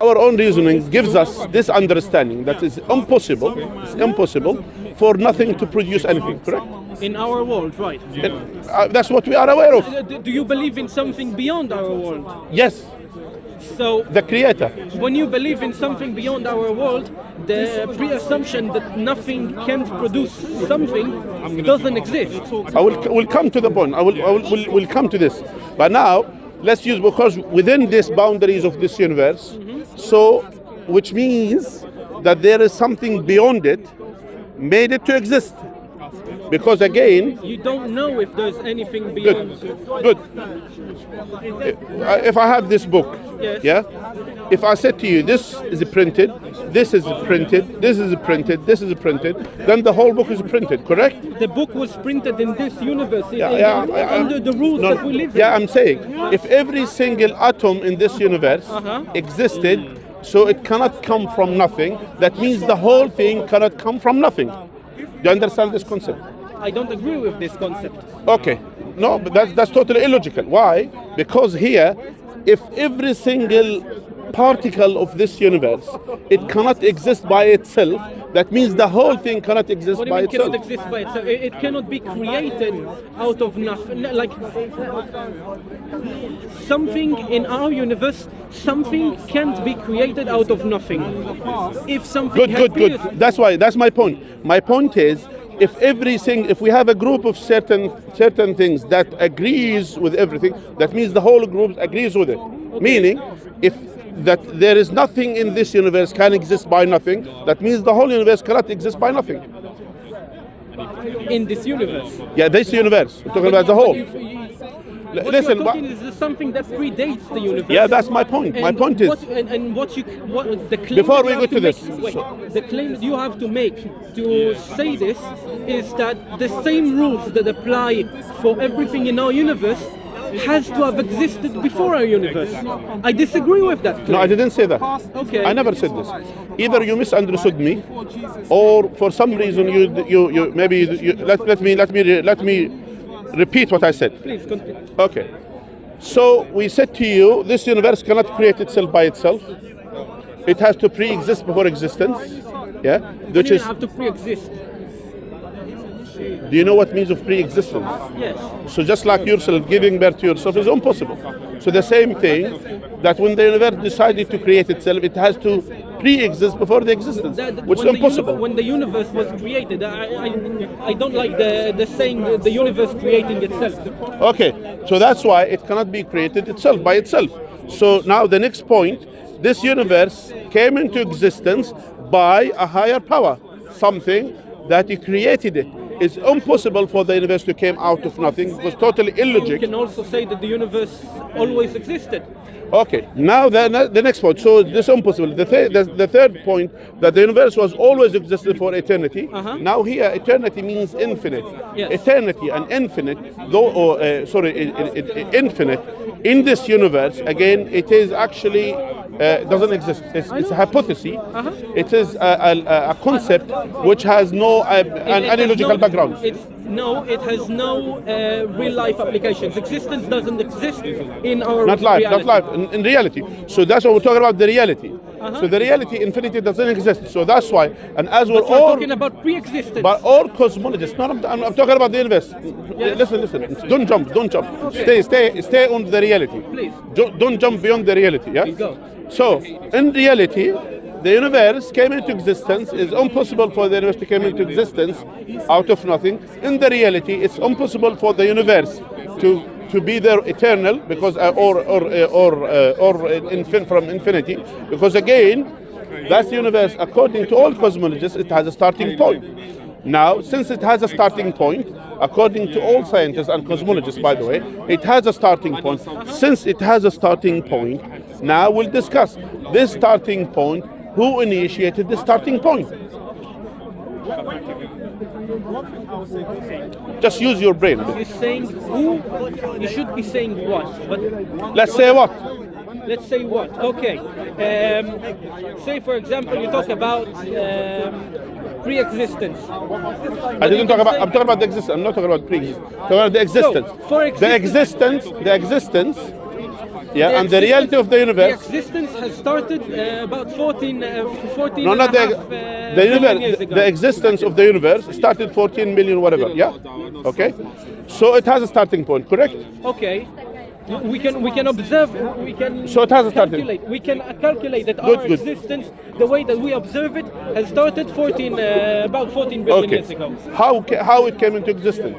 our own reasoning gives us this understanding that it's impossible for nothing to produce anything, correct? In our world, right? That's what we are aware of. Do you believe in something beyond our world? Yes, So, the creator. when you believe in something beyond our world, the pre-assumption that nothing can produce something doesn't exist. We'll come to the point. We'll come to this. But now, let's use, because within these boundaries of this universe, so, which means that there is something beyond it, made it to exist. Because again, You don't know if there's anything beyond. good. If I have this book, Yes. yeah, if I said to you, this is printed, this is printed, this is printed, this is printed, then the whole book is printed, correct? The book was printed in this universe, under the rules that we live in. Yeah, I'm saying, if every single atom in this universe existed, so it cannot come from nothing, that means the whole thing cannot come from nothing. Do you understand this concept? I don't agree with this concept. Okay, no, but that's totally illogical. Why? Because here, if every single particle of this universe, it cannot exist by itself, that means the whole thing cannot exist What do you by mean itself. cannot exist by itself? It cannot be created out of nothing. Like something in our universe, something can't be created out of nothing. If something Good. That's my point. My point is, if we have a group of certain things that agrees with everything, that means the whole group agrees with it. Meaning, if that there is nothing in this universe can exist by nothing, that means the whole universe cannot exist by nothing. in this universe. Yeah, this universe. We're talking about the whole. Listen, what you're talking is something that predates the universe. yeah, that's my point. My point is, the claim Before that we you go have to this, the claim that you have to make to say this is that the same rules that apply for everything in our universe has to have existed before our universe. I disagree with that claim. no, I didn't say that. Okay. I never said this. Either you misunderstood me, or for some reason you maybe you, let me repeat what I said. Please continue. Okay. So we said to you, this universe cannot create itself by itself. It has to pre-exist before existence. Yeah, which You is. have to pre-exist. Do you know what means of pre-existence? Yes. So just like yourself, giving birth to yourself is impossible. So the same thing, that when the universe decided to create itself, it has to pre-exist before the existence, which is impossible. When the universe was created, I don't like the saying the universe creating itself. Okay, so that's why it cannot be created itself by itself. So now the next point, this universe came into existence by a higher power, something that he created it. It's impossible for the universe to come out of nothing. It was totally You illogic. can also say that the universe always existed. Okay, now the next point. So this is impossible. The third point, that the universe was always existed for eternity. Now here, eternity means infinite. Yes. Eternity and infinite, infinite in this universe. Again, it is actually doesn't exist. It's a hypothesis. It is a concept which has no any logical background. It has no real life applications. Existence doesn't exist in our Not life, reality. not life, in reality. So that's what we're talking about, the reality. So the reality, infinity doesn't exist. So that's why, and as we're But we're all talking about pre-existence. but all cosmologists, no, I'm talking about the universe. Listen. Don't jump. Okay. Stay on the reality. Please. Don't jump beyond the reality. Yeah. Please go. So in reality, the universe came into existence. It's impossible for the universe to come into existence out of nothing. In the reality, it's impossible for the universe to be there eternal, because from infinity, because again, that universe, according to all cosmologists, it has a starting point. Now, since it has a starting point, according to all scientists and cosmologists, by the way, it has a starting point. Since it has a starting point, now we'll discuss this starting point. Who initiated the starting point? Just use your brain. You're saying who? You should be saying what? But Let's say what? let's say what? Okay. Say for example, you talk about pre-existence. I didn't talk about. I'm talking about the existence. I'm not talking about pre-existence. I'm talking about the existence. So, for the existence Yeah, and the reality of the universe. The existence has started about 14 No, and not a the, half, the billion universe. years ago. The existence of the universe started 14 million whatever. Yeah. Okay. So it has a starting point, correct? Okay. We can observe. We can. So it has a starting. calculate. We can calculate that Good, our good. existence, the way that we observe it, has started about 14 billion Okay. years ago. How it came into existence?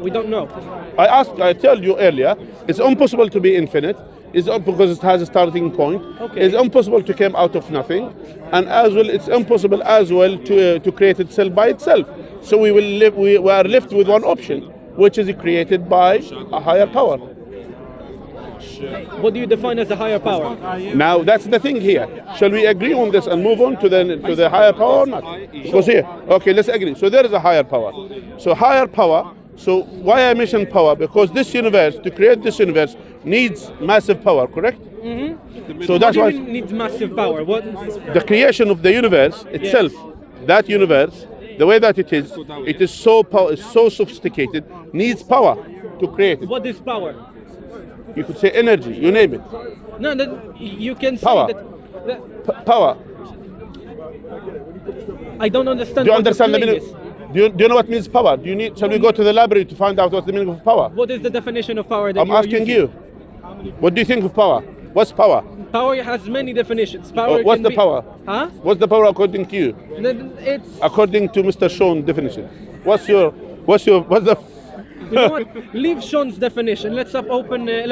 We don't know. I told you earlier, it's impossible to be infinite. Because it has a starting point. Okay. It's impossible to come out of nothing, and as well, it's impossible as well to create itself by itself. So we will live. We are left with one option, which is created by a higher power. What do you define as a higher power? Now that's the thing here. Shall we agree on this and move on to the higher power or not? Because here, okay, let's agree. So there is a higher power. So higher power. So why I mention power? Because this universe, to create this universe, needs massive power, correct? Mm-hmm. So that's why it needs massive power. What? the creation of the universe itself, that universe, the way that it is so sophisticated, needs power to create it. What is power? You could say energy, you name it. No, then you can say Power. that. Power. I don't understand. Do you what understand the claim meaning? is. Do you know what means power? Shall we go to the library to find out what's the meaning of power? What is the definition of power that I'm you are asking using? you. What do you think of power? What's power? Power has many definitions. Power. What's can the be- power? Huh? What's the power according to you? Then it's. According to Mr. Sean's definition. What's the You know what? Leave Sean's definition. Let's open the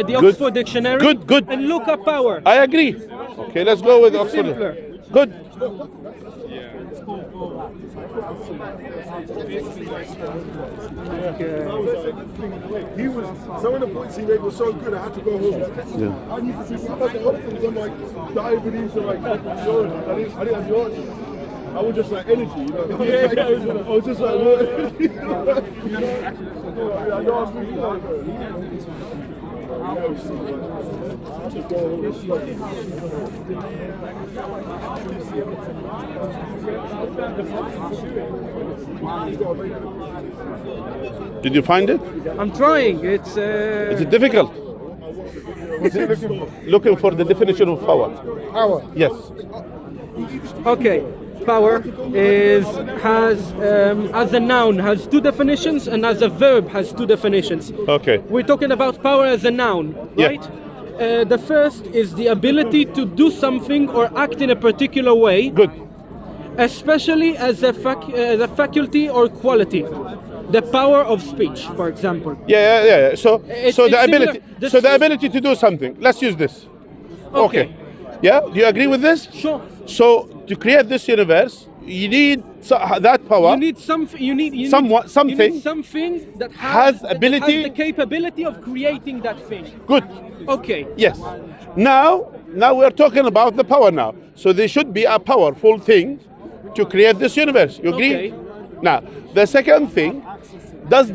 Good. Oxford Dictionary. Good. And look up power. I agree. Okay, let's go with Oxford. simpler. Good. He was some of the points he made were so good. I had to go home. I need to see some of the other things. I'm like diving into like yours. I didn't have yours. I was just like energy, you know. I was just like, what? I know I'm thinking Did you find it? I'm trying. It's. Is it difficult? Looking for the definition of power. Power. Yes. Okay. Power has as a noun has two definitions and as a verb has two definitions. Okay. We're talking about power as a noun, Yeah. right? The first is the ability to do something or act in a particular way, Good. especially as a faculty or quality. The power of speech, for example. Yeah. So It's the similar. ability. This So the is- ability to do something. Let's use this. Okay. Yeah. Do you agree with this? Sure. So to create this universe, you need that power. You need something. You need something something that has that ability- has the capability of creating that thing. Good. Okay. Yes. Now we're talking about the power now. So there should be a powerful thing to create this universe. You agree? Okay. Now, the second thing, does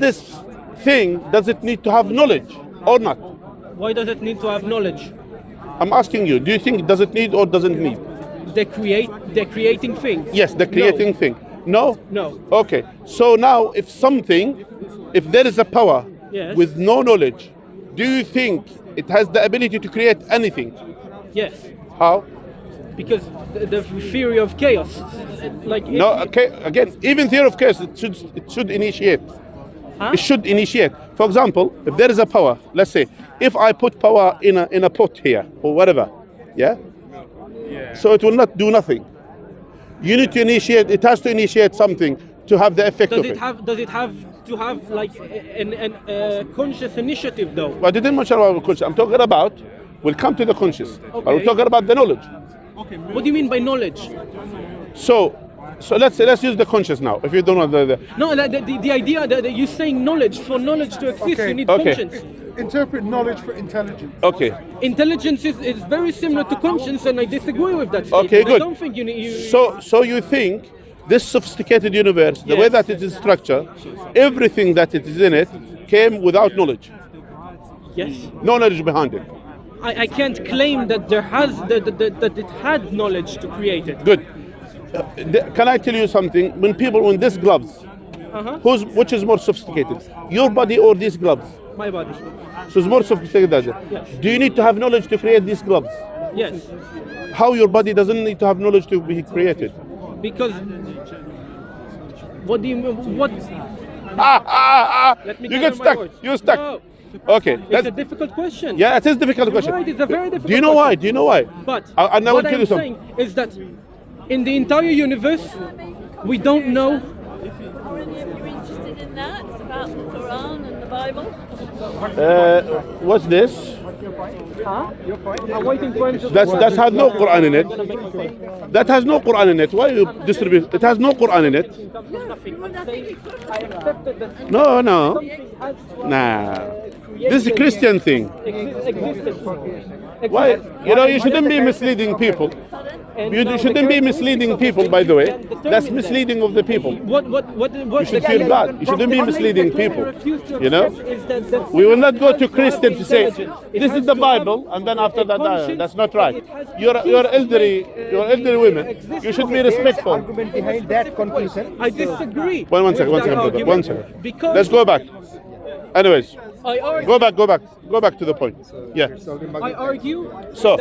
it need to have knowledge or not? Why does it need to have knowledge? I'm asking you, do you think does it need or doesn't need? They're creating things. Yes, the creating thing. No? No. Okay. So now if there is a power Yes. with no knowledge, do you think it has the ability to create anything? Yes. How? Because the theory of chaos, like if No, you- okay, again, even theory of chaos, it should initiate. Huh? It should initiate. For example, if there is a power, let's say, if I put power in a pot here or whatever, yeah? So it will not do nothing. You need to initiate. It has to initiate something to have the effect Does of it it. have to have like a conscious initiative though? But I didn't mention about conscious. I'm talking about. We'll come to the conscious. But we're Okay. talking about the knowledge. What do you mean by knowledge? So let's use the conscious now. If you don't know the No, the idea that you're saying knowledge, for knowledge to exist, Okay. you need Okay. conscience. Interpret knowledge for intelligence. okay. Intelligence is very similar to conscience, and I disagree with that statement. Okay, good. I don't think you need. So you think this sophisticated universe, the way Yes. that it is structured, everything that it is in it came without knowledge. Yes. No knowledge behind it. I can't claim that that it had knowledge to create it. Good. Can I tell you something? When these gloves, Uh-huh. which is more sophisticated, your body or these gloves? My body. So it's more sophisticated than that. Yes. Do you need to have knowledge to create these gloves? Yes. How your body doesn't need to have knowledge to be created? Because what do you what? Let me You gather get my stuck. words. You're stuck. No, okay. it's a difficult question. Yeah, it is a difficult question. Right, it's a very difficult Do you know why? question. Do you know why? But And I will what tell I'm you something. saying is that in the entire universe, we don't know. Are any of you interested in that? It's about the Quran and the Bible. What's this? I'm waiting for him to. That has no Quran in it. That has no Quran in it. Why you distribute? It has no Quran in it. I accepted that No, no. something has Nah. This is a Christian thing. existed. Why? You know, you shouldn't be misleading people. You shouldn't be misleading people, by the way. That's misleading of the people. What You should fear God. You shouldn't be misleading people. You know? We will not go to Christian to say, this is the Bible, and then after that, that's not right. You're elderly women. You should be respectful. Argument behind that conclusion. I disagree. One second, with that brother. argument One second. Because Let's go back. Anyways, I argue, go back to the point. Yeah. I argue So-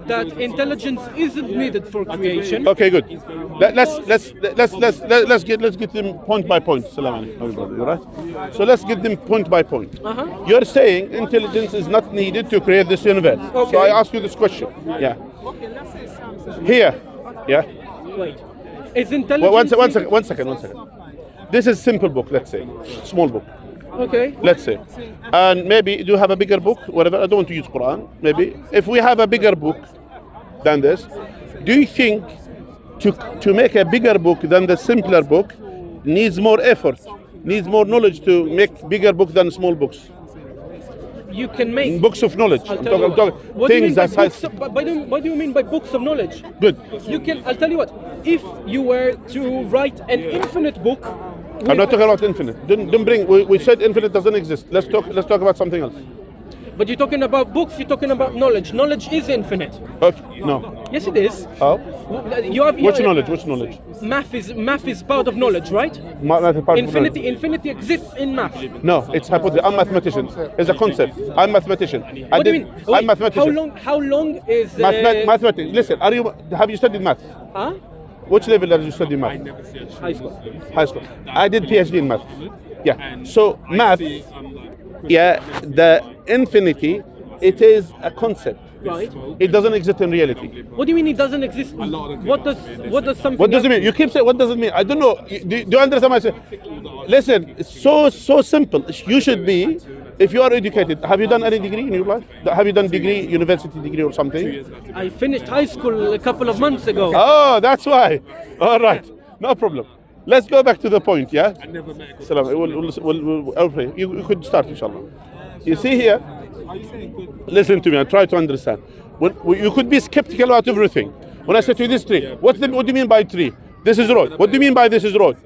that intelligence isn't needed for creation. Okay, good. Let's get them point by point. Salam alaikum, right? So let's get them point by point. You're saying intelligence is not needed to create this universe. So Okay. I ask you this question. Yeah. Here. Yeah. Wait, is intelligence? One second. This is simple book. Let's say small book. Okay. Let's say, and maybe do you have a bigger book? Whatever. I don't want to use Quran. Maybe if we have a bigger book than this, do you think to make a bigger book than the simpler book needs more effort, needs more knowledge to make bigger book than small books? You can make Books of knowledge. I'll I'm tell you talking what do you mean things by that books of, what do you mean by books of knowledge? good. You can. I'll tell you what. If you were to write an infinite book, I'm not talking about infinite. Don't bring. We said infinite doesn't exist. Let's talk about something else. but you're talking about books. You're talking about knowledge. Knowledge is infinite. Okay. No. Yes, it is. How? Which knowledge? Which knowledge? Math is part of knowledge, right? Infinity exists in math. No, it's hypothesis. I'm mathematician. It's a concept. I'm mathematician. What do you mean? I'm mathematician. How long is Mathematics. Listen, have you studied math? Huh? Which level have you studied math? High school. High school. I did PhD in math. Yeah. So math, yeah, the infinity, it is a concept. Right. It doesn't exist in reality. What do you mean it doesn't exist? What does something? What does it mean? You keep saying, what does it mean? I don't know. Do you understand what I say? Listen, it's so simple. You should be, if you are educated, have you done any degree in your life? Have you done university degree or something? I finished high school a couple of months ago. Oh, that's why. All right. No problem. Let's go back to the point, yeah? Salam. Okay. You could start, inshallah. You see here, listen to me and try to understand. You could be skeptical about everything. When I say to you this tree, what do you mean by tree? This is road. What do you mean by this is road?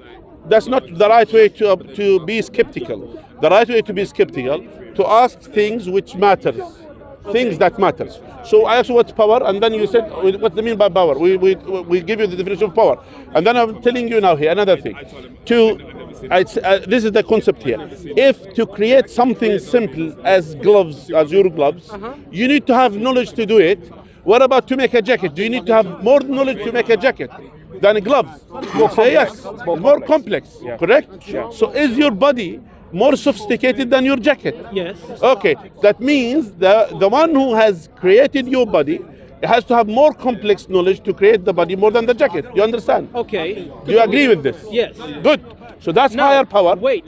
That's not the right way to be skeptical. The right way to be skeptical, to ask things which matters. Things that matters. So I asked you what's power, and then you said, what do you mean by power? We give you the definition of power. And then I'm telling you now here, another thing. This is the concept here. If to create something simple as gloves, as your gloves, you need to have knowledge to do it. What about to make a jacket? Do you need to have more knowledge to make a jacket than gloves? Say yes. More complex, correct? So is your body more sophisticated than your jacket? Yes. Okay, that means the one who has created your body has to have more complex knowledge to create the body more than the jacket. You understand? Okay. Do you agree with this? Yes. Good. So that's Now, higher power. Wait.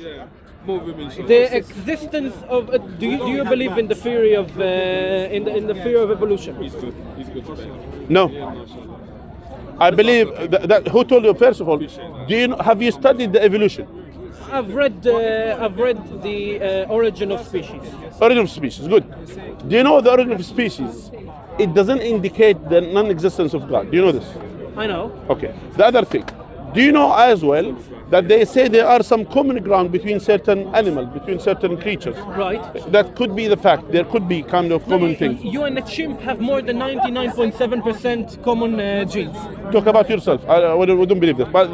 The existence of do you believe in the theory of in the theory of evolution? No. I believe that who told you first of all? Have you studied the evolution? I've read the origin of species. Origin of species, good. Do you know the origin of species? It doesn't indicate the non-existence of God. Do you know this? I know. Okay. The other thing, Do you know as well that they say there are some common ground between certain animals, between certain creatures? Right. That could be the fact. There could be kind of common things. You and a chimp have more than 99.7% common genes. Talk about yourself. I wouldn't believe this. But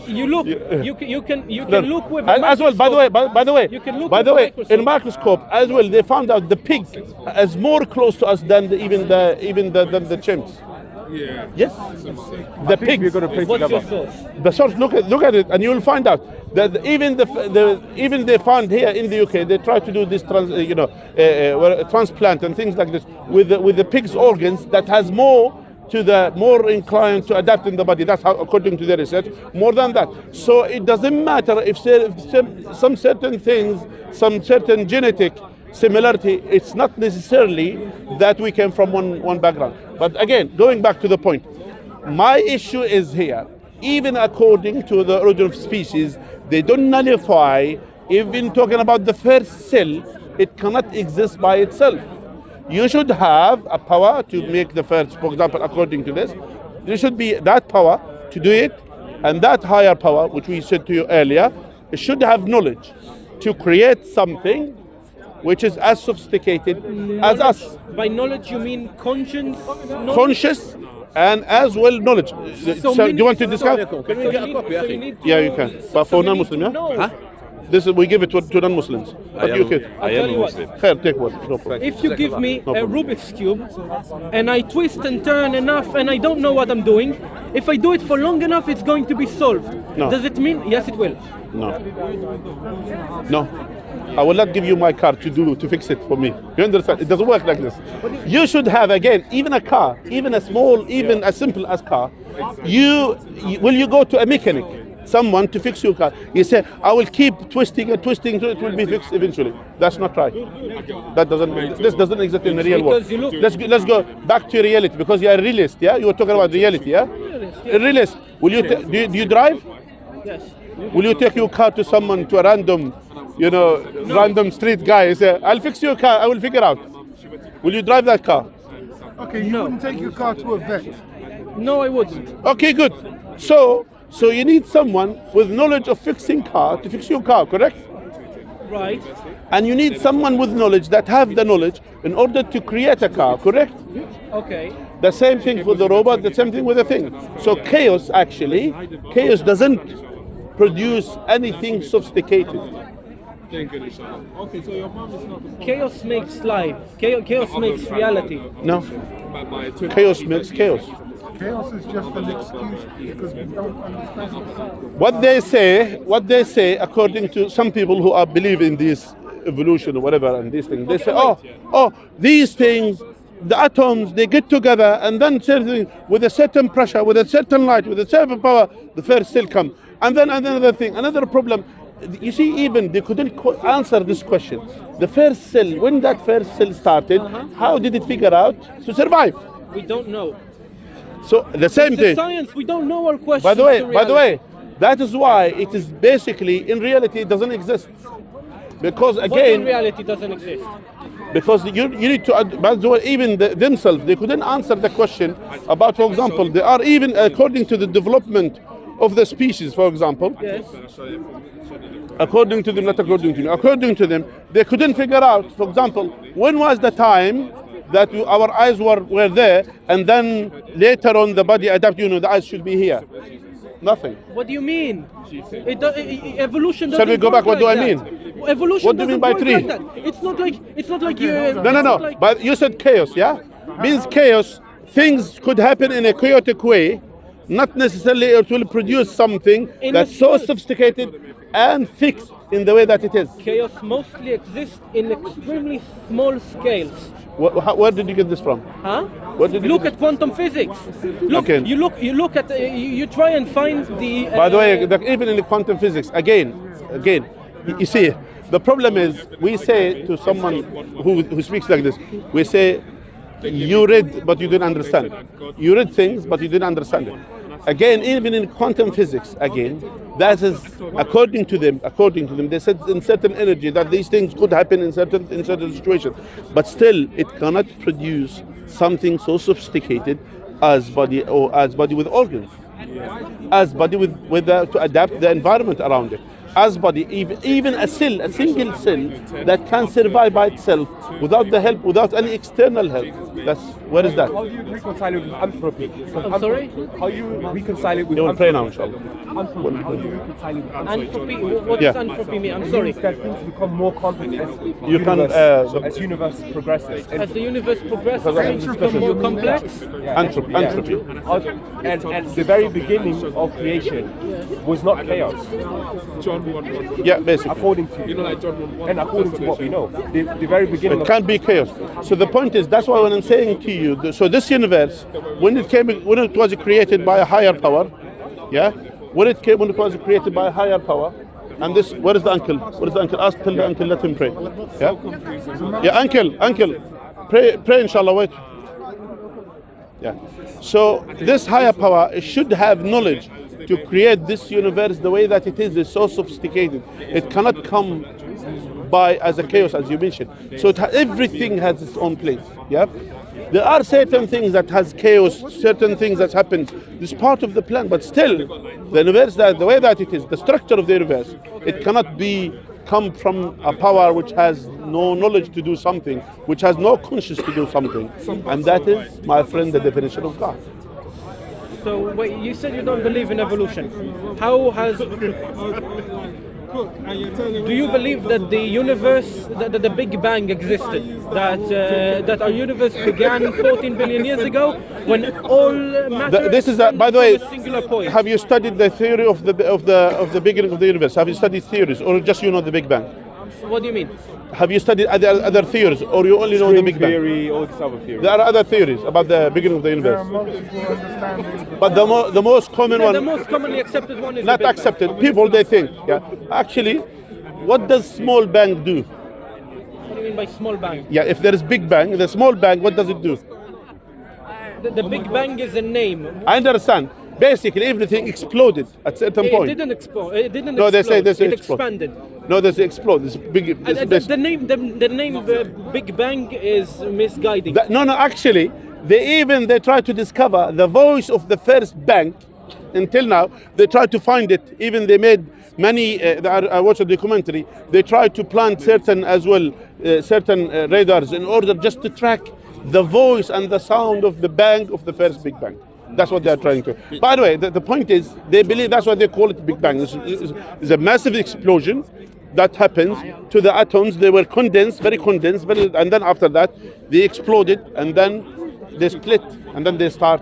You look. You can look with. And as well, by the way, You can look by with the a way, microscope. in microscope as well, they found out the pig is more close to us than even the chimps. Yeah. Yes, the pig. We're going to play What's your together. source? The source. Look at it, and you will find out that even they found here in the UK, they try to do this transplant and things like this with the pig's organs that has more inclined to adapt in the body. That's how, according to their research, more than that. So it doesn't matter if some certain things, some certain genetic similarity, it's not necessarily that we came from one background. But again, going back to the point, my issue is here. Even according to the origin of species, they don't nullify, even talking about the first cell, it cannot exist by itself. You should have a power to make the first, for example, according to this. There should be that power to do it, and that higher power, which we said to you earlier, it should have knowledge to create something which is as sophisticated as us. By knowledge, you mean conscience? Conscious and as well knowledge. So do you want to discuss? Can we get a copy? I think. Yeah, you can. But for non-Muslim, yeah? Huh? This is, we give it to non-Muslims. But you can. I'll tell you what. Khair, take one. No problem. If you give me problem. a Rubik's Cube and I twist and turn enough and I don't know what I'm doing, if I do it for long enough, it's going to be solved. No. Does it mean? Yes, it will. No. No. I will not give you my car to fix it for me. You understand? It doesn't work like this. You should have, again, even a car, even a small, even as simple as car. Will you go to a mechanic, someone to fix your car? You say, I will keep twisting and twisting so it will be fixed eventually. That's not right. This doesn't exist in the real world. Let's go back to reality, because you are a realist, yeah? You were talking about reality, yeah? A realist. Will you do you drive? Yes. Will you take your car to someone, to a random, random street guy and say, I'll fix your car, I will figure out. Will you drive that car? Okay, you wouldn't take your car to a vet. No, I wouldn't. Okay, good. So you need someone with knowledge of fixing car to fix your car, correct? Right. And you need someone with knowledge that have the knowledge in order to create a car, correct? Okay. The same thing for the robot, the same thing with the thing. So chaos doesn't produce anything sophisticated. Chaos makes life. Chaos makes reality. No. Chaos makes chaos. Chaos is just an excuse because we don't understand. What they say, according to some people who believe in this evolution or whatever, and these things, they say, these things, the atoms, they get together, and then with a certain pressure, with a certain light, with a certain power, the first cell comes. And then another thing, another problem. You see, even they couldn't answer this question. The first cell, when that first cell started, how did it figure out to survive? We don't know. So the same It's thing. science. We don't know our questions. By the way, that is why it is basically, in reality, it doesn't exist. Because What in again, reality doesn't exist. because you need to, by the way, even themselves, they couldn't answer the question about, for example, they are even, according to the development of the species, for example, Yes. according to them, they couldn't figure out, for example, when was the time that our eyes were there, and then later on the body adapted, the eyes should be here. Nothing. What do you mean? Evolution doesn't Shall we go back? What do I mean? Evolution What do you mean by doesn't three? work like that. It's not like you. No. But you said chaos, yeah? Means chaos. Things could happen in a chaotic way. Not necessarily it will produce something that's so sophisticated and fixed in the way that it is. Chaos mostly exists in extremely small scales. Where did you get this from? Huh? What did you Look get at quantum physics. Look, Okay. you look at you try and find the. By the way, even in the quantum physics, again, you see, the problem is we say to someone who speaks like this, we say, you read but you didn't understand. You read things but you didn't understand it. Again, even in quantum physics, again, that is according to them, they said in certain energy that these things could happen in certain situations, but still it cannot produce something so sophisticated as body with organs. as body to adapt the environment around it. As body, even a cell, a single cell that can survive by itself without the help, without any external help. Where is that? How do you reconcile it with anthropy? I'm sorry? How do you reconcile it with You will anthropy? pray now, inshallah. Anthropy. How do you reconcile it with Anthropy. What Yeah. does anthropy mean? I'm It sorry. means that things become more complex as You can, as universe progresses. As the universe progresses, Because I have things become more complex. Entropy. And the very beginning of creation was not chaos, Yeah, basically. according to and according to what we know. The very beginning It of can't be chaos. So the point is, that's why when I'm saying to you, so this universe, when it was created by a higher power, yeah, when it was created by a higher power, and this, where is the uncle? Where is the uncle? Ask, tell the uncle, let him pray. Yeah, yeah, uncle, pray, inshallah. Wait. Yeah. So this higher power should have knowledge to create this universe the way that it is. It's so sophisticated. It cannot come by as a chaos, as you mentioned. So everything has its own place. Yeah. There are certain things that has chaos, certain things that happen. This part of the plan, but still, the universe, the way that it is, the structure of the universe, it cannot come from a power which has no knowledge to do something, which has no conscience to do something, and that is, my friend, the definition of God. So wait, you said you don't believe in evolution. How has? Do you believe that the universe, that the Big Bang existed? That our universe began 14 billion years ago, when all matter This is from by the way. a singular point. Have you studied the theory of the beginning of the universe? Have you studied theories, or just you know the Big Bang? What do you mean? Have you studied other theories, or you only know the Big Bang? theory, all this other theory. There are other theories about the beginning of the universe, but the most common The one, most commonly accepted one is not the Big Bang. accepted. People, they think, yeah. Actually, what does small bang do? What do you mean by small bang? Yeah, if there is Big Bang, the small bang, what does it do? The Big Bang is a name. I understand. Basically, everything exploded at a certain It point. didn't explode. It didn't No, explode. they say it explode. expanded. No, there's explode. It's big. The name Big Bang is misguiding. No, actually, they try to discover the voice of the first bang. Until now, they try to find it. Even they made many. I watched a documentary. They tried to plant certain radars in order just to track the voice and the sound of the bang of the first Big Bang. That's what they're trying to. By the way, the point is, they believe that's why they call it Big Bang. It's a massive explosion that happens to the atoms. They were condensed, and then after that, they exploded, and then they split, and then they start,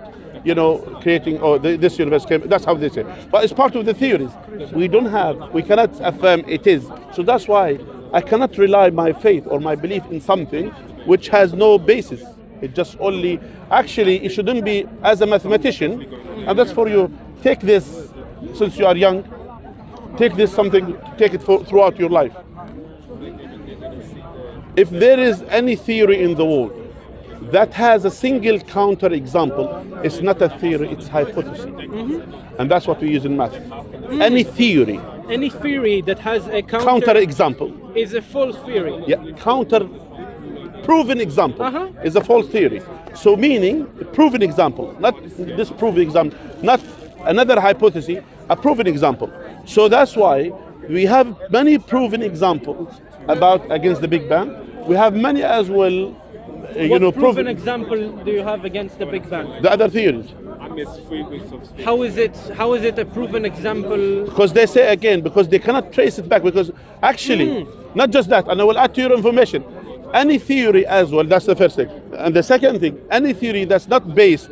creating. This universe came. That's how they say. But it's part of the theories. We cannot affirm it is. So that's why I cannot rely my faith or my belief in something which has no basis. It just only, actually, it shouldn't be, as a mathematician, and that's for you, take this, since you are young, take it throughout your life. If there is any theory in the world that has a single counter example, it's not a theory, it's hypothesis. And that's what we use in math. Any theory that has a counter example is a false theory. Yeah, proven example is a false theory. So meaning, proven example, not disproven example, not another hypothesis, a proven example. So that's why we have many proven examples against the Big Bang. We have many as well, What proven example do you have against the Big Bang? The other theories. How is it a proven example? Because they say again, because they cannot trace it back, because actually, not just that, and I will add to your information, any theory as well, that's the first thing. And the second thing, any theory that's not based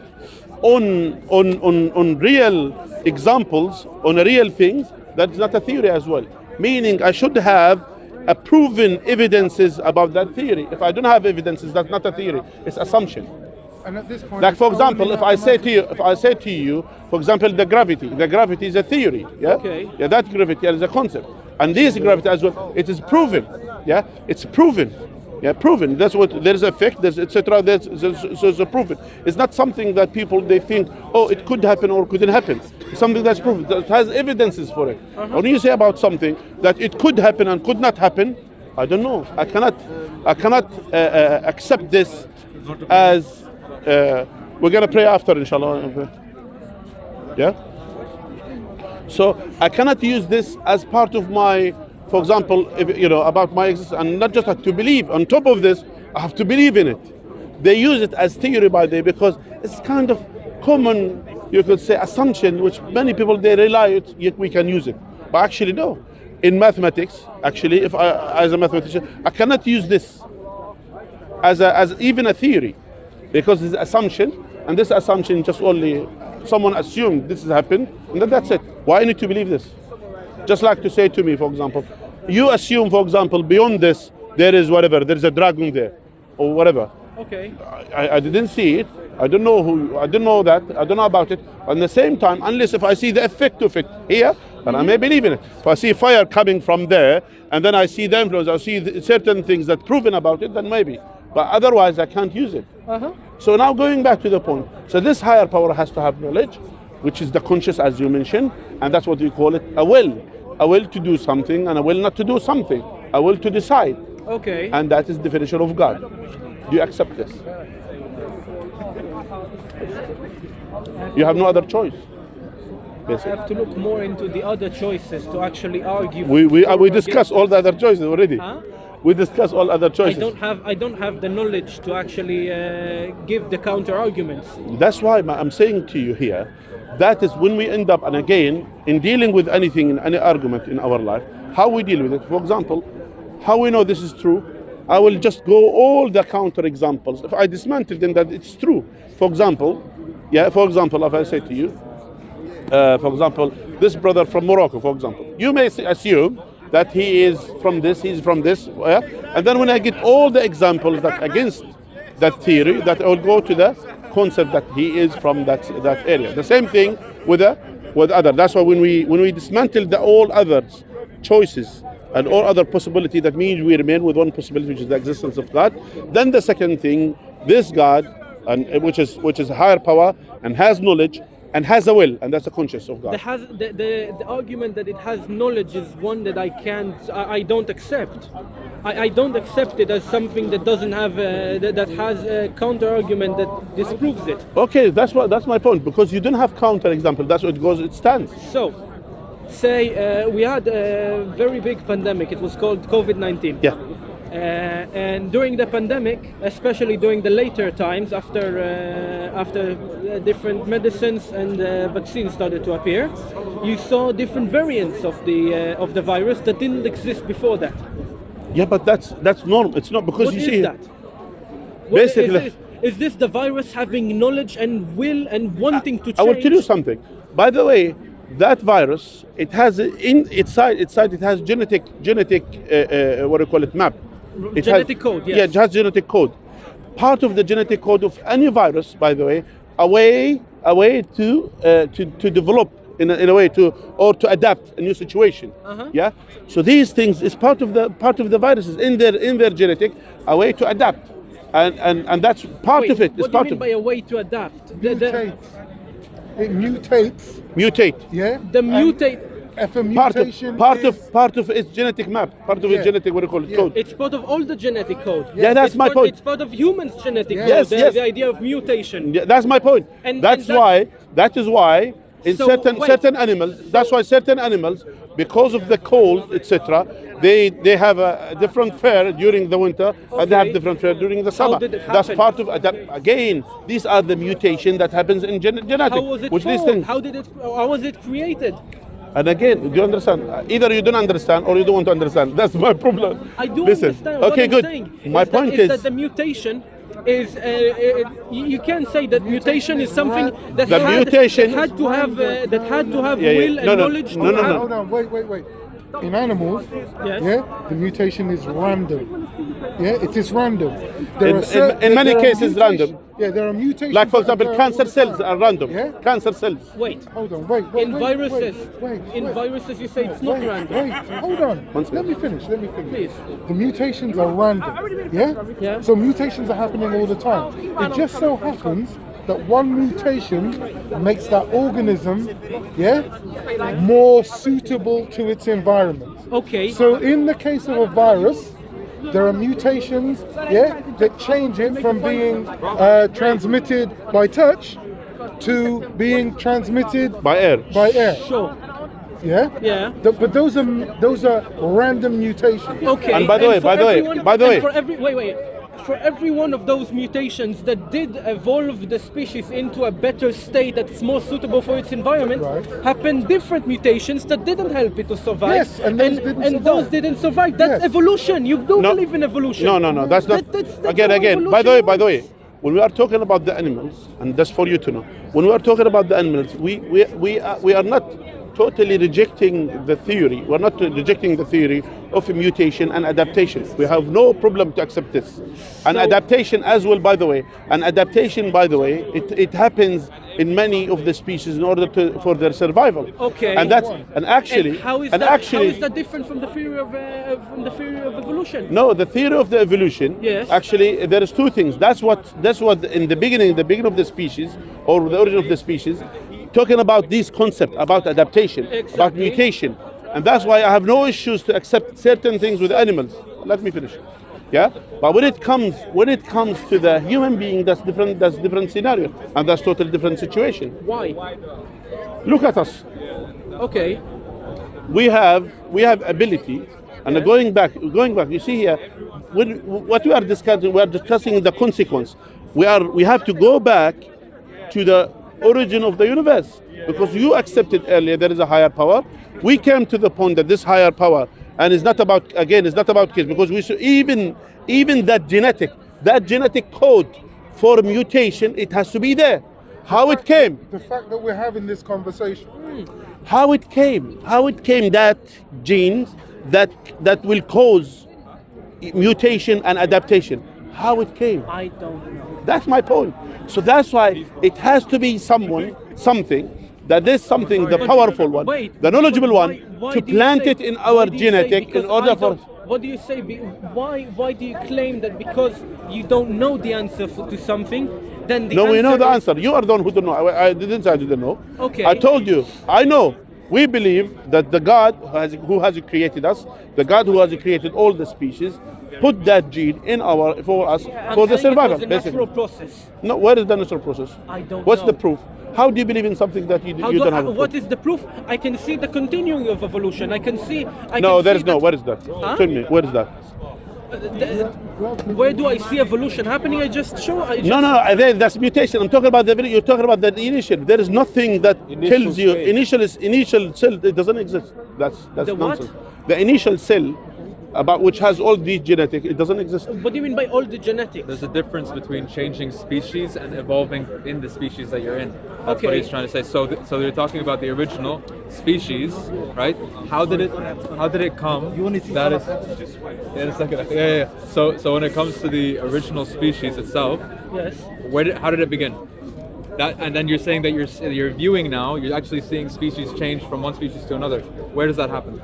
on real examples, on real things, that's not a theory as well. Meaning I should have a proven evidences about that theory. If I don't have evidences, that's not a theory, it's assumption. And at this point, Like for example, if I say to you, for example, the gravity is a theory, yeah? Okay. Yeah, that gravity is a concept. And this gravity as well, it is proven, yeah? It's proven. Yeah, proven. That's what there is effect. There's etc. There's a proven. It's not something that people they think, oh, it could happen or couldn't happen. It's something that's proven. That has evidences for it. When you say about something that it could happen and could not happen, I don't know. I cannot accept this as we're gonna pray after, inshallah. Yeah. So I cannot use this as part of my, for example, if, about my existence, and not just have to believe. On top of this, I have to believe in it. They use it as theory by the way because it's kind of common, you could say, assumption which many people they rely it, yet we can use it. But actually no. In mathematics, actually, if I, as a mathematician, I cannot use this as even a theory, because it's an assumption, and this assumption just only someone assumed this has happened, and then that's it. Why I need to believe this? Just like to say to me, for example, you assume, for example, beyond this there is whatever, there is a dragon there, or whatever. Okay. I didn't see it. I don't know who. I don't know that. I don't know about it. At the same time, unless if I see the effect of it here, then I may believe in it. If I see fire coming from there, and then I see the influence, I see certain things that proven about it, then maybe. But otherwise, I can't use it. So now going back to the point. So this higher power has to have knowledge, which is the conscious, as you mentioned, and that's what we call it a will. A will to do something and a will not to do something. A will to decide. Okay. And that is the definition of God. Do you accept this? You have no other choice. I have to look more into the other choices to actually argue. We discussed all the other choices already. Huh? We discussed all other choices. I don't have the knowledge to actually give the counter arguments. That's why I'm saying to you here, that is when we end up, and again, in dealing with anything, in any argument in our life, how we deal with it. For example, how we know this is true, I will just go all the counter examples. If I dismantle them, that it's true. For example, if I say to you, for example, this brother from Morocco, for example, you may assume that he is from this, he's from this, and then when I get all the examples that against that theory, that I will go to the concept that he is from that area. The same thing with other. That's why when we dismantle the all other choices and all other possibility, that means we remain with one possibility, which is the existence of God. Then the second thing, this God, and which is a higher power and has knowledge and has a will, and that's the conscious of God. The argument that it has knowledge is one that I don't accept. I don't accept it as something that doesn't have that has a counter argument that disproves it. Okay, that's my point, because you don't have counter example. That's what it stands. So, say we had a very big pandemic. It was called COVID-19. Yeah. And during the pandemic, especially during the later times, after different medicines and vaccines started to appear, you saw different variants of the virus that didn't exist before that. Yeah, but that's normal. It's not because What you is see that? Basically, is this the virus having knowledge and will and wanting to change? I will tell you something. By the way, that virus, it has in its side it has genetic what do you call it, map. It genetic has, code, yes. Yeah, it has genetic code. Part of the genetic code of any virus, by the way, a way to develop in a way to adapt a new situation. Yeah. So these things is part of the viruses in their genetic, a way to adapt, and that's part of it. It's What do you mean by a way to adapt? Mutate. It mutates. Mutate. Yeah. The mutate. If a mutation part of its genetic map, part of its genetic, what do you call it, code. It's part of all the genetic code. Yeah, that's my point. It's part of humans' genetic code. Yes, yes. The idea of mutation. Yeah, that's my point. That is why in certain animals, that's why certain animals, because of the cold, etc., they have a different fare during the winter, and they have different fare during the summer. did it That's happen? part of again. These are the mutation that happens in genetic. How was it which these formed? things. How was it created? And again, do you understand? Either you don't understand or you don't want to understand. That's my problem. I do Listen. understand. Okay, what good. I'm saying My is point that the mutation is you can't say that mutation is something that had to have will and knowledge. Hold on, wait. In animals, Yes. the mutation is random. Yeah, it is random. In many cases, random. Yeah, there are mutations. Like, for that example, occur cancer all the cells time. are random. Yeah? Cancer cells. Wait. Hold on, wait. In viruses, wait. viruses, you say it's not random. Wait, hold on. One second. Let me finish. Please. The mutations are random. Yeah? Yeah. So mutations are happening all the time. It just so happens that one mutation makes that organism, more suitable to its environment. Okay. So in the case of a virus, there are mutations, that change it from being transmitted by touch to being transmitted By air. by air. Sure. Yeah. Yeah. But those are random mutations. Okay. And by the way, for by the way, everyone- by the and way- for for every one of those mutations that did evolve the species into a better state that's more suitable for its environment, Right. happened different mutations that didn't help it to survive. Yes, and those didn't survive. those didn't survive. That's Yes. evolution. You do No. believe in evolution. No, that's not. That's again, how again. By the way, evolution works. when we are talking about the animals, and that's for you to know, when we are talking about the animals, we are not totally rejecting the theory. We're not rejecting the theory of mutation and adaptation. We have no problem to accept this. And adaptation as well, by the way. And adaptation, by the way, it happens in many of the species in order for their survival. Okay. And that's actually And how is that different from the theory of evolution? No, the theory of the evolution. Yes. Actually, there is two things. That's what in the beginning of the species, or the origin of the species, talking about this concept about adaptation, about Exactly. mutation, and that's why I have no issues to accept certain things with animals. Let me finish. Yeah. But when it comes to the human being, that's different. That's different scenario, and that's totally different situation. Why? Look at us. Okay. We have ability, and going back, you see here, what we are discussing the consequence. We have to go back to the origin of the universe, because you accepted earlier there is a higher power. We came to the point that this higher power, and it's not about kids, because we should, even that genetic code for mutation, it has to be there. How it came? The fact that we're having this conversation. How it came that genes that will cause mutation and adaptation. How it came? I don't know. That's my point. So that's why it has to be something that is something, the powerful one, Wait, the knowledgeable one, why to do you plant say- it in why our do you say genetic because in order I for. don't- What do you say? Why do you claim that because you don't know the answer to something, then the No, answer we know the is- answer. You are the one who don't know. I didn't say I didn't know. Okay. I told you. I know. We believe that the God who has created us, the God who has created all the species, put that gene for us I'm for the saying survival. it was a Basically. natural process. No, where is the natural process? I don't What's know. the proof? How do you believe in something that you don't have? What is the proof? I can see the continuing of evolution. I can see. No, there can is see no. that- Where is that? Huh? Tell me, where is that? Where do I see evolution happening? I just show. No. That's mutation. I'm talking about you're talking about the initial. There is nothing that tells you initial cell. It doesn't exist. That's The what? nonsense. The initial cell, about which has all these genetic, it doesn't exist. What do you mean by all the genetics? There's a difference between changing species and evolving in the species that you're in. That's Okay. what he's trying to say. So you're talking about the original species, right? How did it come? You want to see that is, in a second. Yeah. So when it comes to the original species itself, Yes. how did it begin? And then you're saying that you're viewing now. You're actually seeing species change from one species to another. Where does that happen?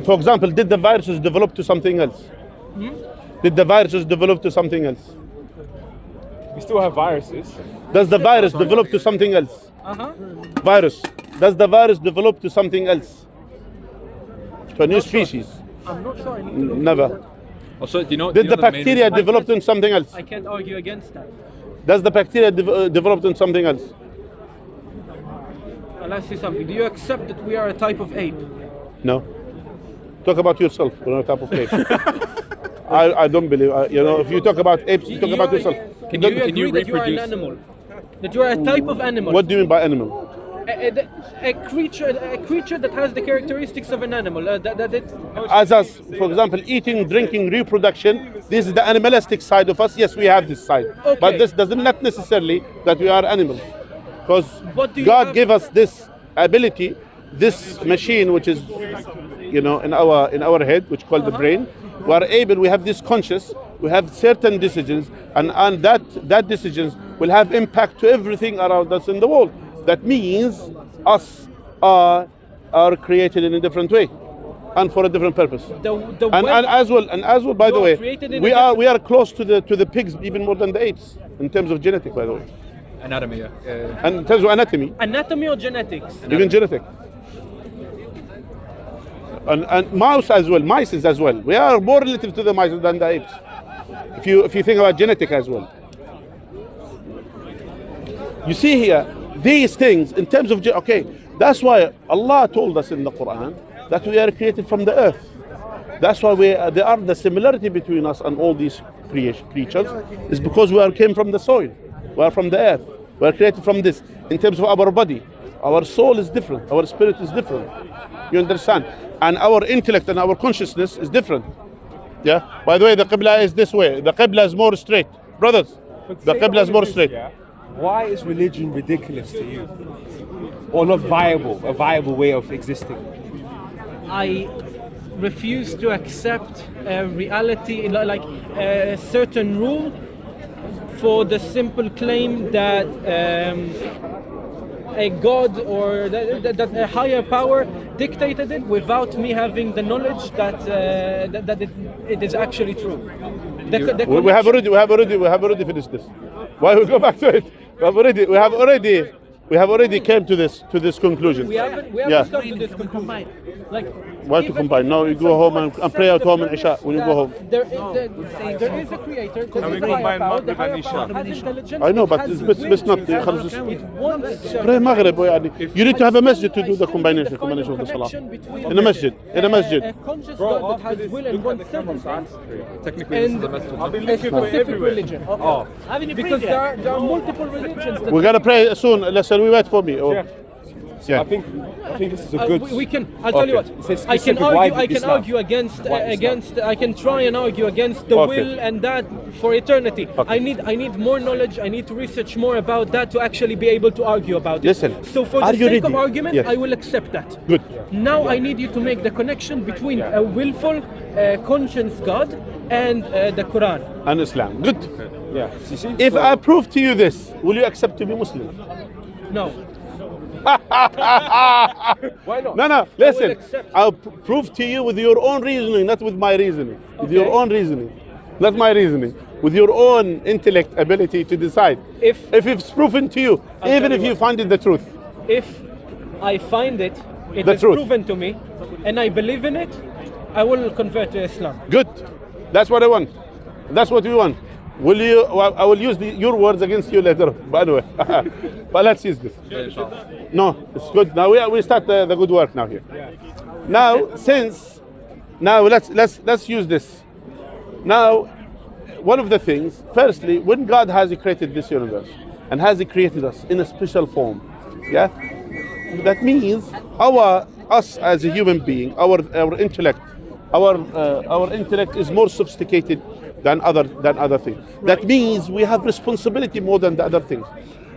For example, did the viruses develop to something else? Did the viruses develop to something else? We still have viruses. Does the virus develop to something else? Virus. Does the virus develop to something else? To a new species? I'm not sure. I need to look Never. into that. Also, do you know? Did do you the know main bacteria reason- develop in something else? I can't argue against that. Does the bacteria develop in something else? I'll ask you something. Do you accept that we are a type of ape? No. Talk about yourself. We're not a type of ape. I don't believe. If you talk about apes, you talk about yourself. Can Do you agree that you are an reproduce? animal? That you are a type of animal? What do you mean by animal? A creature that has the characteristics of an animal. As us, for example, eating, drinking, reproduction. This is the animalistic side of us. Yes, we have this side, Okay. but this doesn't not necessarily that we are animals, because What do you God have- gave us this ability, this machine, which is, in our head, which called the brain. We have this conscious. We have certain decisions, and that decisions will have impact to everything around us in the world. That means us are created in a different way, and for a different purpose. And as well, by the You are way, created in a we are close to the pigs even more than the apes in terms of genetic, by the way, Anatomy. Yeah. and in terms of anatomy, Anatomy or genetics? even genetic. And mice as well. We are more relative to the mice than the apes. If you think about genetic as well. You see here, these things in terms of That's why Allah told us in the Quran that we are created from the earth. That's why there are the similarity between us and all these creatures is because came from the soil. We are from the earth. We are created from this. In terms of our body, our soul is different. Our spirit is different. You understand? And our intellect and our consciousness is different. Yeah. By the way, the Qibla is this way. The Qibla is more straight, brothers. The Qibla is more straight. Why is religion ridiculous to you, or not viable? A viable way of existing? I refuse to accept a reality like a certain rule for the simple claim that a god or that a higher power dictated it without me having the knowledge that it is actually true. We have already finished this. Why we go back to it? We have already came to this conclusion. We haven't come to this conclusion. Like, why to combine? No, you go home and pray at home and Isha when you go home. There is a creator. There is a higher power. The higher power has intelligence. I know, but it's not. It wants Pray Maghrib. You need to have a masjid to do the combination of the salah. In a masjid. A conscious God that has will and wants certain things. Technically, this is the message. A specific religion. Because there are multiple religions. We're gonna pray soon. Listen, we wait for me. Oh. Yeah. I think this is a good. We can. I'll tell you what. I can argue against. I can try and argue against the will and that for eternity. Okay. I need more knowledge. I need to research more about that to actually be able to argue about it. Listen. So for the sake of argument, yes. I will accept that. Good. Now I need you to make the connection between a willful, conscious God and the Quran and Islam. Good. Yeah. If I prove to you this, will you accept to be Muslim? No. Why not? No. Listen, I'll prove to you with your own reasoning, not with my reasoning. With your own reasoning, not my reasoning. With your own intellect ability to decide. If it's proven to you, even if you find it the truth. If I find it is truth. proven to me, and I believe in it, I will convert to Islam. Good. That's what I want. That's what we want. Will you? I will use your words against you later. By the way, but let's use this. No, it's good. Now we start the good work now here. Now let's use this. Now, one of the things. Firstly, when God has created this universe and has created us in a special form, yeah, that means us as a human being, our intellect, our intellect is more sophisticated than other things. That means we have responsibility more than the other things.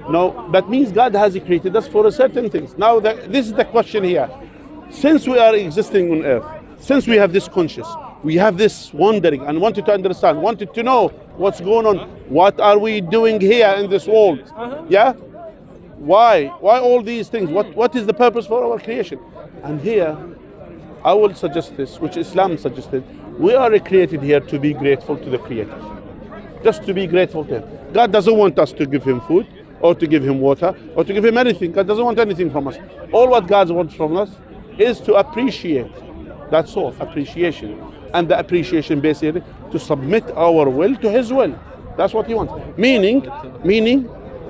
No, that means God has created us for a certain things. Now this is the question here. Since we are existing on earth, since we have this conscious, we have this wondering and wanted to understand, wanted to know what's going on. What are we doing here in this world? Yeah? Why all these things? What is the purpose for our creation? And here I will suggest this, which Islam suggested. We are created here to be grateful to the Creator. Just to be grateful to Him. God doesn't want us to give Him food, or to give Him water, or to give Him anything. God doesn't want anything from us. All what God wants from us is to appreciate. That's all, appreciation. And the appreciation basically to submit our will to His will. That's what He wants. Meaning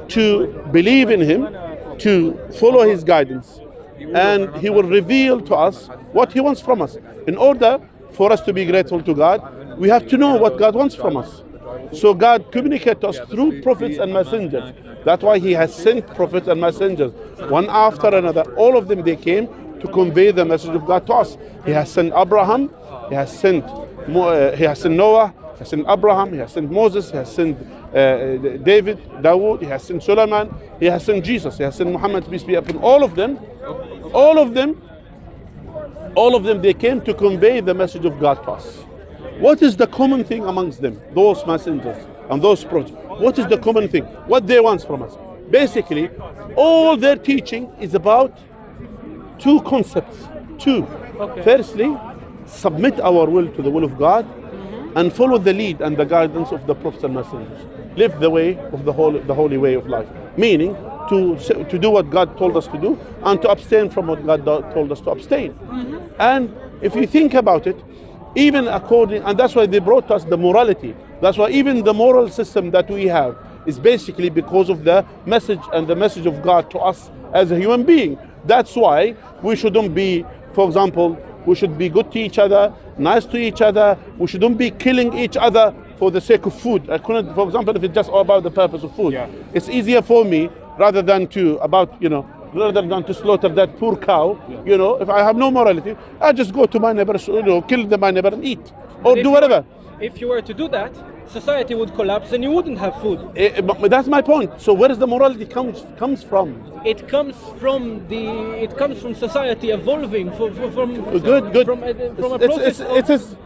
to believe in Him, to follow His guidance. And He will reveal to us what He wants from us. In order for us to be grateful to God, we have to know what God wants from us. So God communicates to us through prophets and messengers. That's why He has sent prophets and messengers, one after another. All of them, they came to convey the message of God to us. He has sent Abraham, He has sent Noah, He has sent Abraham, He has sent Moses, He has sent David, Dawood, He has sent Solomon, He has sent Jesus, He has sent Muhammed, peace be upon all of them, they came to convey the message of God to us. What is the common thing amongst them, those messengers and those prophets? What is the common thing? What they want from us? Basically, all their teaching is about two concepts. Firstly, submit our will to the will of God and follow the lead and the guidance of the prophets and messengers. Live the way of the holy way of life. Meaning, to do what God told us to do and to abstain from what God told us to abstain. And if you think about it, even and that's why they brought us the morality. That's why even the moral system that we have is basically because of the message and the message of God to us as a human being. That's why we shouldn't be, for example, we should be good to each other, nice to each other. We shouldn't be killing each other for the sake of food. I couldn't, for example, if it's just all about the purpose of food. It's easier for me rather than to slaughter that poor cow. If I have no morality, I just go to my neighbor, kill my neighbor and eat, or do whatever. If you were to do that, society would collapse and you wouldn't have food. But that's my point. So where does the morality comes from? It comes from society evolving from a process of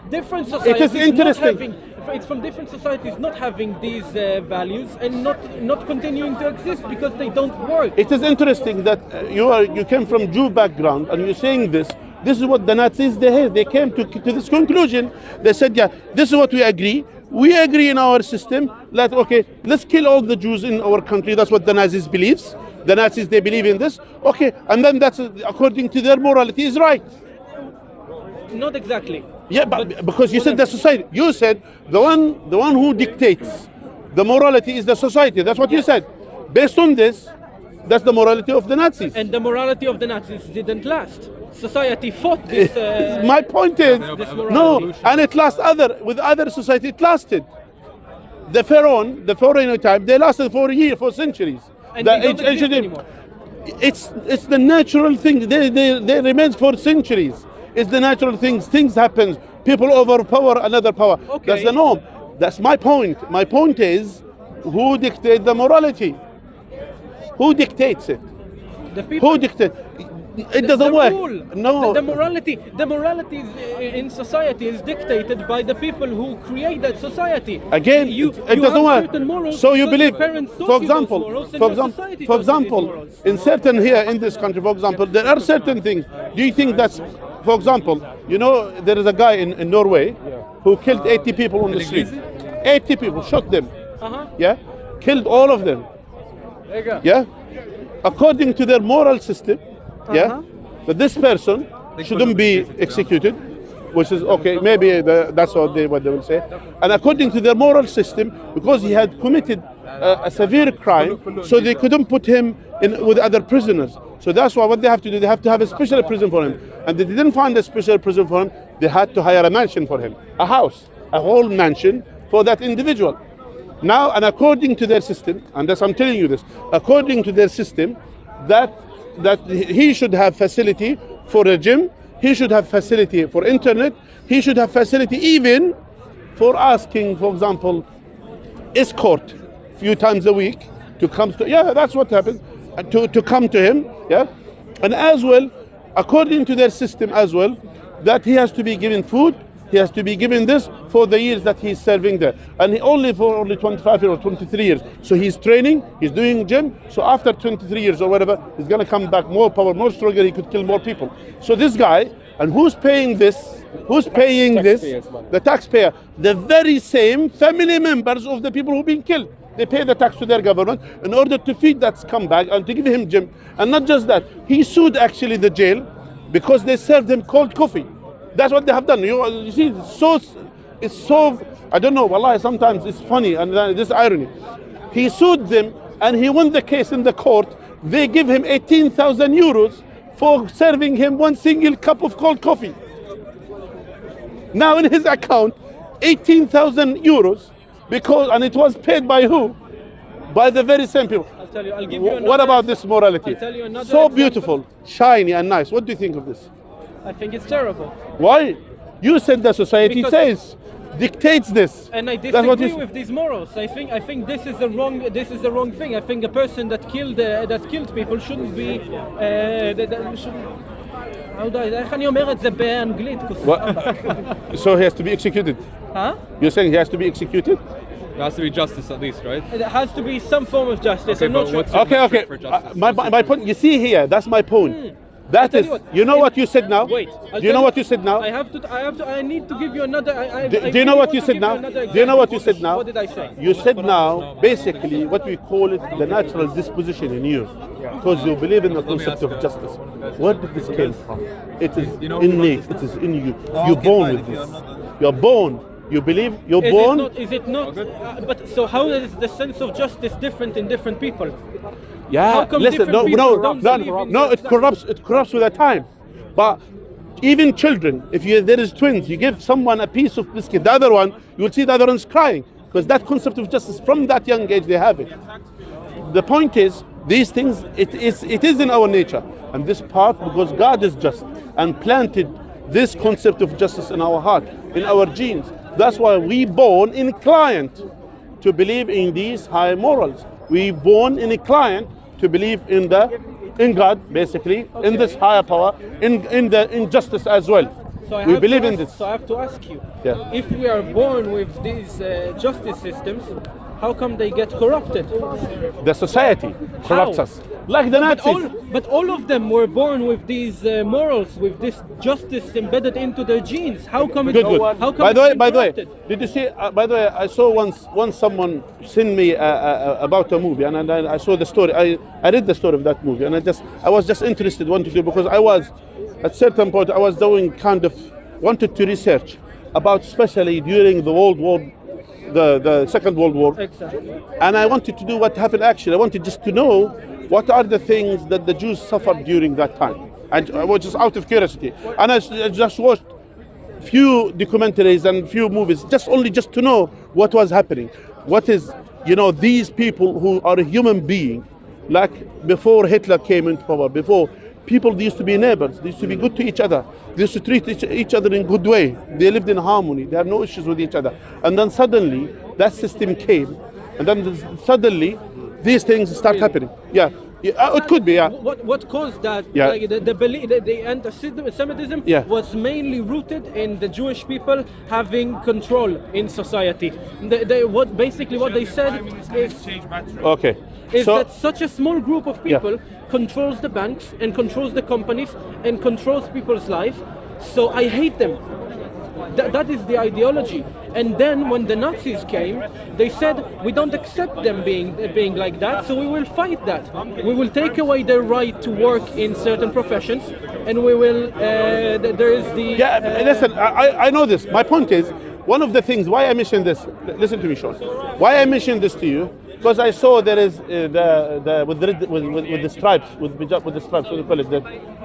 different societies. It is interesting. It's from different societies not having these values and not continuing to exist because they don't work. It is interesting that you came from Jew background and you're saying this. This is what the Nazis did. They came to this conclusion. They said, yeah, this is what we agree. We agree in our system that, okay, let's kill all the Jews in our country. That's what the Nazis believes. The Nazis, they believe in this. Okay, and then that's according to their morality is right. Not exactly. Yeah, but because you said the society. You said the one who dictates the morality is the society. That's what you said. Based on this, that's the morality of the Nazis. And the morality of the Nazis didn't last. Society fought this. My point is, no, and it lasted with other society. It lasted. The Pharaoh time, they lasted for centuries. And they don't exist anymore. It's the natural thing. They remain for centuries. It's the natural things. Things happen. People overpower another power. Okay. That's the norm. That's my point. My point is, who dictates the morality? Who dictates it? The people. Who dictates? It doesn't work. Rule. No. The morality in society is dictated by the people who create that society. Again, it doesn't work. So you believe, for example, in certain here in this country, for example, there are certain things. Do you think that's, for example, there is a guy in Norway who killed 80 people on the street. 80 people, shot them. Yeah, killed all of them. Yeah, according to their moral system. Yeah, but this person shouldn't be executed, which is okay. Maybe that's what they will say. And according to their moral system, because he had committed a severe crime, so they couldn't put him in with other prisoners. So that's why what they have to do, they have to have a special prison for him. And they didn't find a special prison for him. They had to hire a mansion for him, a house, a whole mansion for that individual. Now, and according to their system, and I'm telling you this, according to their system, that he should have facility for a gym, he should have facility for internet, he should have facility even for asking, for example, escort a few times a week to come to, that's what happens, to come to him, and as well, according to their system as well, that he has to be given food, he has to be given this for the years that he's serving there. And he only 25 years or 23 years. So he's training, he's doing gym. So after 23 years or whatever, he's going to come back more power, more stronger, he could kill more people. So this guy, and who's paying this? Who's paying this? The taxpayer. The very same family members of the people who've been killed. They pay the tax to their government in order to feed that scumbag and to give him gym. And not just that, he sued actually the jail because they served him cold coffee. That's what they have done. You see, it's so, I don't know, wallahi, sometimes it's funny and this irony. He sued them and he won the case in the court. They give him 18,000 euros for serving him one single cup of cold coffee. Now in his account, 18,000 euros, and it was paid by who? By the very same people. I'll give you another. What about this morality? I'll tell you another so example. Beautiful, shiny and nice. What do you think of this? I think it's terrible. Why? You said the society dictates this. And I disagree with these morals. I think this is the wrong thing. I think a person that killed people shouldn't be איך אני אומר את זה באנגלית? So he has to be executed. Huh? You're saying he has to be executed? There has to be justice at least, right? There has to be some form of justice. Okay, but what's your metric for justice? My point. You see here. That's my point. That is. You know what you said now? Wait. Do you know what you said now? I need to give you another. Do you know what you said now? Do you know what you said now? What did I say? You said now, basically, what we call it the natural disposition in you, because you believe in the concept of justice. Where did this came from? It is innate. It is in you. You're born with this. You're born You believe you're Is born. Is it not? But so how is the sense of justice different in different people? Yeah, How come listen, different people don't believe in it corrupts with the time. But even children, if there is twins, you give someone a piece of biscuit, the other one, you will see the other one's crying. Because that concept of justice, from that young age, they have it. The point is, these things, it is in our nature. And this part, because God is just and planted this concept of justice in our heart, in our genes. That's why we born inclined to believe in these high morals. We born inclined to believe in God, basically, in this higher power, in justice as well. So we believe in this. So I have to ask you, Yeah. if we are born with these justice systems, how come they get corrupted? The society corrupts How? us. Like the Nazis. But all of them were born with these morals, with this justice embedded into their genes. How come Good. How come By the way, corrupted? did you see? By the way, I saw once someone sent me about a movie, and I saw the story. I read the story of that movie, and I was just interested, wanted to, because I was at certain point I was doing wanted to research about, especially during the Second World War. Exactly. And I wanted to do what happened actually. I wanted just to know what are the things that the Jews suffered during that time. And I was just out of curiosity. And I just watched few documentaries and few movies, just to know what was happening. What is, these people who are a human being, like before Hitler came into power, before people, they used to be neighbors, they used to be good to each other, they used to treat each other in a good way, they lived in harmony, they have no issues with each other. And then suddenly that system came, and then suddenly these things start happening. Yeah, it could be. Yeah. What caused that? Yeah. Like the belief, the anti-Semitism was mainly rooted in the Jewish people having control in society. What they said is that such a small group of people controls the banks and controls the companies and controls people's life. So I hate them. That is the ideology. And then when the Nazis came, they said, we don't accept them being like that, so we will fight that. We will take away their right to work in certain professions, and we will, there is the... Listen, I know this. My point is, one of the things, why I mentioned this, listen to me, Sean. Why I mentioned this to you, because I saw there is with the stripes, with the stripes, what do you call it?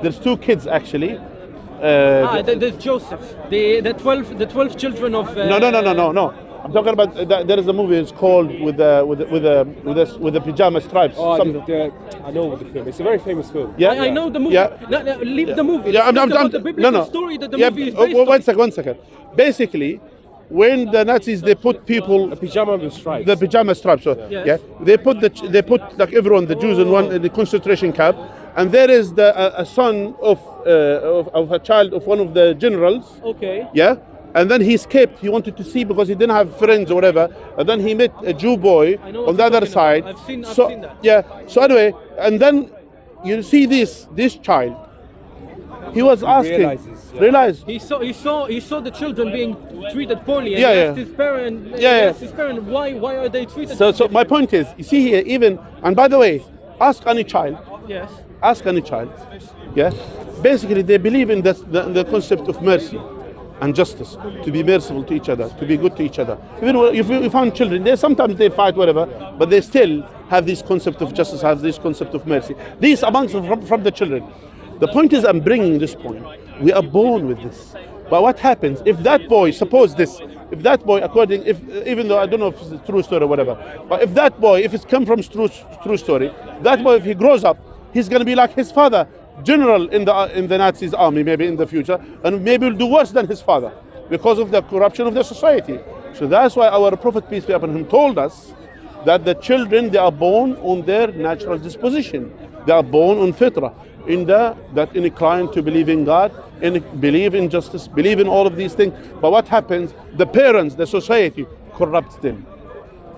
There's two kids actually. There's Joseph, the 12 children of. No. I'm talking about there is a movie. It's called with the pajama stripes. I know the film. It's a very famous film. Yeah, I know the movie. Yeah. No, leave the movie. Yeah, Let's talk about the biblical story that the movie is based on. One second. Basically, when the Nazis they put people the pajama with stripes. The pajama stripes. So, Yes. They put like everyone, the Jews in the concentration camp, and there is a son of a child of one of the generals. Okay. Yeah. And then he escaped. He wanted to see because he didn't have friends or whatever. And then he met a Jew boy on the other side. I've seen that. Yeah. So anyway, and then you see this child. He was asking. Realized. He saw the children being treated poorly. And Yeah, asked his parent. Yeah. Asked his parent why are they treated? So my point is, you see here, even, and by the way, ask any child. Yes. Ask any child. Yeah. Basically, they believe in the concept of mercy and justice, to be merciful to each other, to be good to each other. Even if you find children, sometimes they fight, whatever, but they still have this concept of justice, have this concept of mercy. These amongst from the children. The point is, I'm bringing this point. We are born with this. But what happens if that boy, suppose this, if that boy, even though I don't know if it's a true story or whatever, but if that boy, if it's come from true story, that boy, if he grows up, he's going to be like his father, general in the Nazis army, maybe in the future, and maybe will do worse than his father because of the corruption of the society. So that's why our Prophet, peace be upon him, told us that the children, they are born on their natural disposition. They are born on fitrah, that inclined to believe in God, believe in justice, believe in all of these things. But what happens? The parents, the society corrupts them,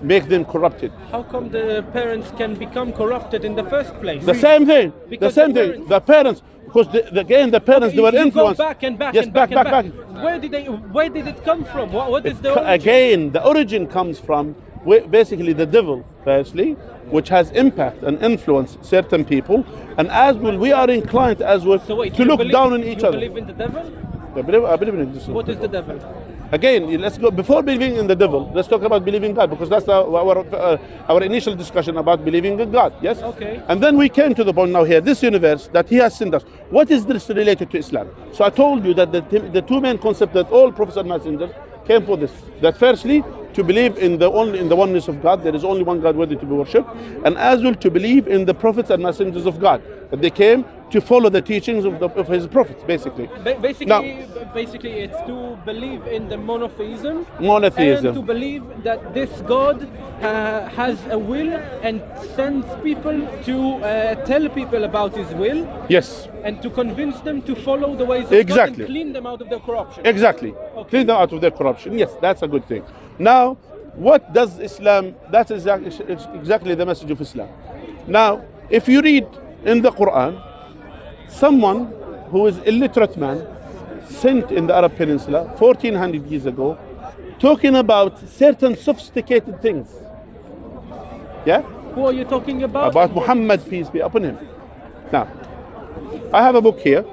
make them corrupted. How come the parents can become corrupted in the first place? The same thing. Because the same thing. The parents, because the parents, they were influenced. Go back and back yes, and back. Where did it come from? What is the origin? Again, the origin comes from basically the devil, firstly, which has impact and influence certain people, and as well we are inclined as well to look down on each other. You believe in the devil? I believe in this. What is the devil? Again, let's go before believing in the devil. Let's talk about believing God, because that's our initial discussion about believing in God. Yes. Okay. And then we came to the point now here. This universe that He has sent us. What is this related to Islam? So I told you that the two main concepts that all prophets and messengers came for this. That firstly, to believe in the oneness of God. There is only one God worthy to be worshipped, and as well to believe in the prophets and messengers of God. That they came to follow the teachings of His prophets, basically. Basically, it's to believe in the monotheism. Monotheism. And to believe that this God has a will and sends people to tell people about His will. Yes. And to convince them to follow the ways of Exactly. God and clean them out of their corruption. Exactly. Okay. Clean them out of their corruption. Yes, that's a good thing. Now, what does Islam? That is exactly the message of Islam. Now, if you read in the Quran, someone who is illiterate man sent in the Arab Peninsula 1400 years ago, talking about certain sophisticated things. Yeah? Who are you talking about? About Muhammad, peace be upon him. Now, I have a book here.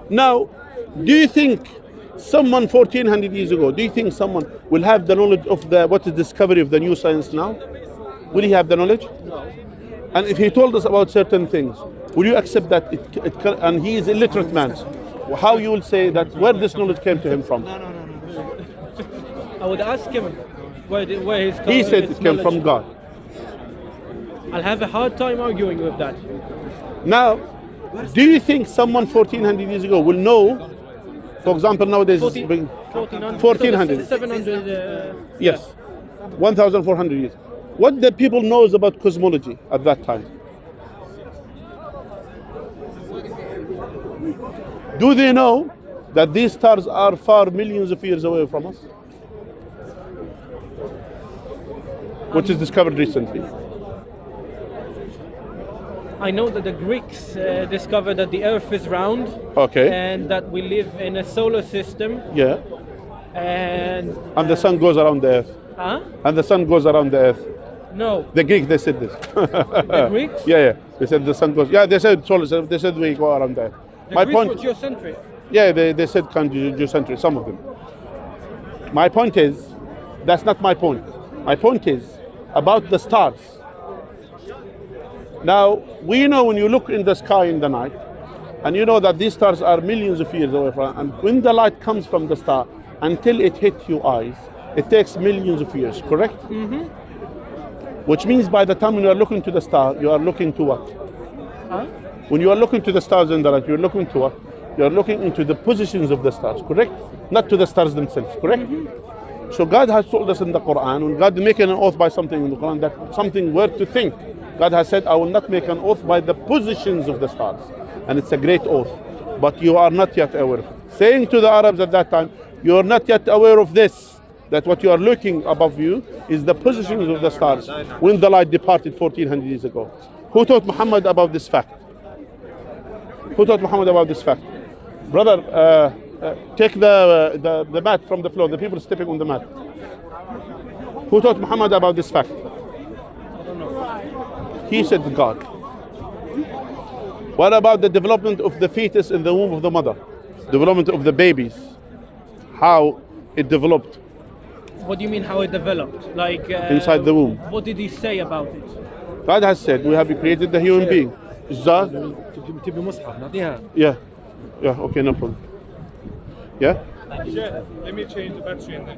Now, do you think someone 1400 years ago, do you think someone will have the knowledge of what is discovery of the new science now? Will he have the knowledge? No. And if he told us about certain things, will you accept that and he is illiterate man? How you will say that where this knowledge came to him from? I would ask him where his He said it came from God. I'll have a hard time arguing with that. Now, do you think someone 1400 years ago will know? For example, nowadays 1400. 700. Yes, 1400 years. What the people knows about cosmology at that time? Do they know that these stars are far millions of years away from us? Which is discovered recently. I know that the Greeks discovered that the Earth is round. Okay. And that we live in a solar system. Yeah. And the sun goes around the Earth. Huh? And the sun goes around the Earth. No. The Greeks, they said this. The Greeks? Yeah. They said the sun goes. Yeah, they said solar. They said we go around the Earth. The Greeks were geocentric. Yeah, they said kind of geocentric. Some of them. My point is, that's not my point. My point is about the stars. Now, we know when you look in the sky in the night, and you know that these stars are millions of years away from, and when the light comes from the star, until it hits your eyes, it takes millions of years, correct? Mm-hmm. Which means by the time when you are looking to the star, you are looking to what? Huh? When you are looking to the stars in the night, you're looking to what? You're looking into the positions of the stars, correct? Not to the stars themselves, correct? Mm-hmm. So God has told us in the Quran, when God making an oath by something in the Quran, that something worth to think. God has said, I will not make an oath by the positions of the stars. And it's a great oath. But you are not yet aware of it. Saying to the Arabs at that time, you are not yet aware of this, that what you are looking above you is the positions of the stars when the light departed 1400 years ago. Who taught Muhammad about this fact? Who taught Muhammad about this fact? Brother, take the mat from the floor, the people stepping on the mat. Who taught Muhammad about this fact? He said God. What about the development of the fetus in the womb of the mother? Development of the babies. How it developed. What do you mean how it developed? Like inside the womb. What did he say about it? God has said we have created the human being. Yeah. Yeah, okay, no problem. Yeah? Let me change the battery in there.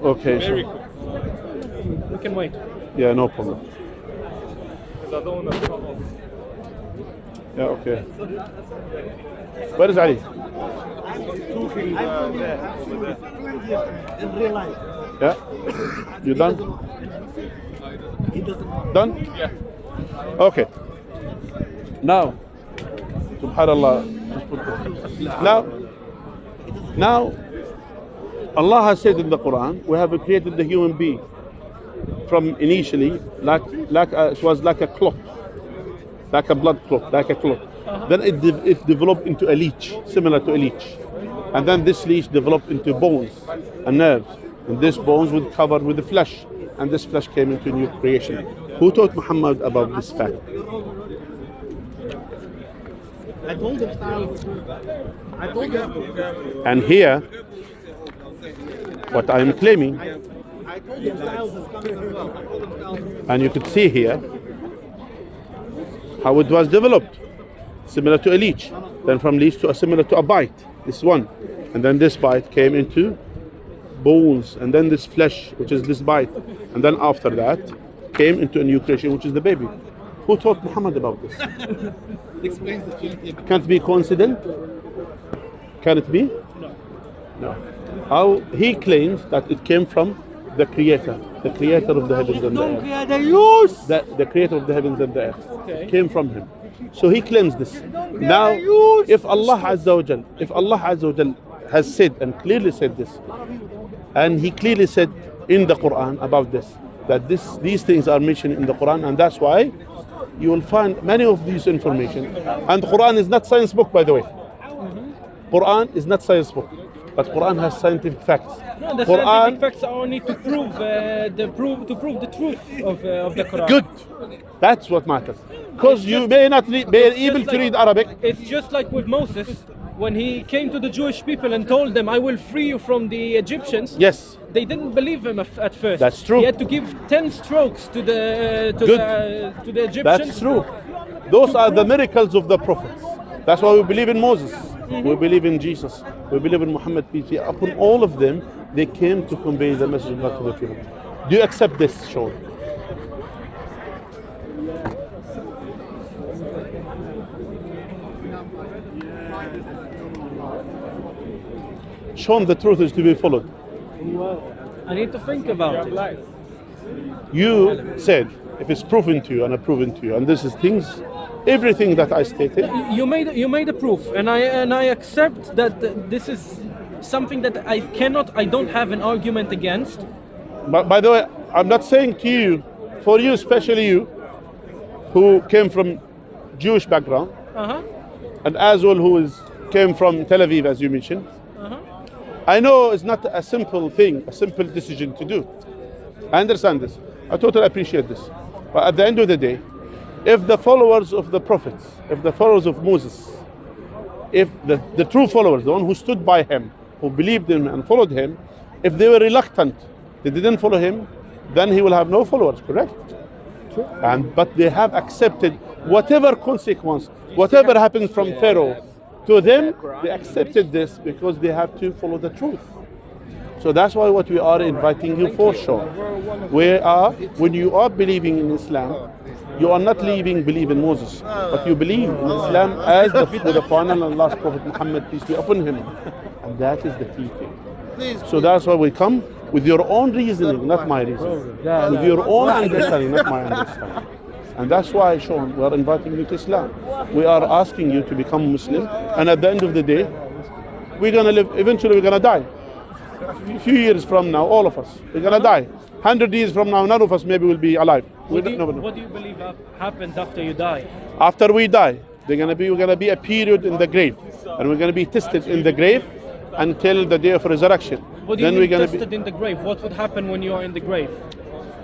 Okay. Very quick. We can wait. Yeah, no problem. Because I don't want to cut off. Yeah, okay. Where is Ali? Talking there, over there. In real life. Yeah? You done? Done? Yeah. Okay. Now, subhanallah. Now, Allah has said in the Quran, we have created the human being from initially, it was like a clot, like a blood clot, like a clot. Then it developed into a leech, similar to a leech. And then this leech developed into bones and nerves. And these bones would cover with the flesh. And this flesh came into new creation. Who taught Muhammad about this fact? I told him. And here, what I am claiming. And you could see here how it was developed, similar to a leech. Then from leech to similar to a bite, this one. And then this bite came into bones, and then this flesh, which is this bite. And then after that, came into a new creation, which is the baby. Who taught Muhammad about this? Can't be coincident? Can it be? No. How he claims that it came from the creator of the heavens and the earth. The creator of the heavens and the earth came from him. So he claims this. Now, if Allah Azza wa Jal has said and clearly said this, and he clearly said in the Quran about this, that these things are mentioned in the Quran, and that's why you will find many of these information. And the Quran is not science book, by the way. Quran is not science book, but Quran has scientific facts. No, the scientific facts are only to prove the truth of the Quran. Good. That's what matters. Because you may not be able to read Arabic. It's just like with Moses, when he came to the Jewish people and told them, "I will free you from the Egyptians." Yes. They didn't believe him at first. That's true. He had to give 10 strokes to the Egyptians. That's true. Those are the miracles of the prophets. That's why we believe in Moses. We believe in Jesus. We believe in Muhammad, peace be upon all of them. They came to convey the message of God to the people. Do you accept this, Sean? Sean, the truth is to be followed. I need to think about it. You said, if it's proven to you and proven to you, and this is things, everything that I stated. You made a proof, and I accept that this is something that I don't have an argument against. But by the way, I'm not saying to you, for you, especially you, who came from Jewish background, and as well who came from Tel Aviv, as you mentioned. I know it's not a simple thing, a simple decision to do. I understand this. I totally appreciate this. But at the end of the day, if the followers of the prophets, if the followers of Moses, if the true followers, the one who stood by him, who believed in him and followed him, if they were reluctant, they didn't follow him, then he will have no followers, correct? But they have accepted whatever consequence, whatever happens from Pharaoh to them, they accepted this because they have to follow the truth. So that's why what we are inviting you for, sure. When you are believing in Islam, you are not believe in Moses, but you believe in Islam as the final and last Prophet Muhammad, peace be upon him. And that is the key thing. So that's why we come with your own reasoning, not my reasoning. With your own understanding, not my understanding. And that's why, Sean, we are inviting you to Islam. We are asking you to become Muslim, and at the end of the day, we're gonna live, eventually we're gonna die. A few years from now, all of us, we're gonna die. 100 years from now, none of us maybe will be alive. What do you believe happens after you die? After we die, we're gonna be a period in the grave, and we're gonna be tested in the grave until the day of resurrection. What do you mean tested in the grave? What would happen when you are in the grave?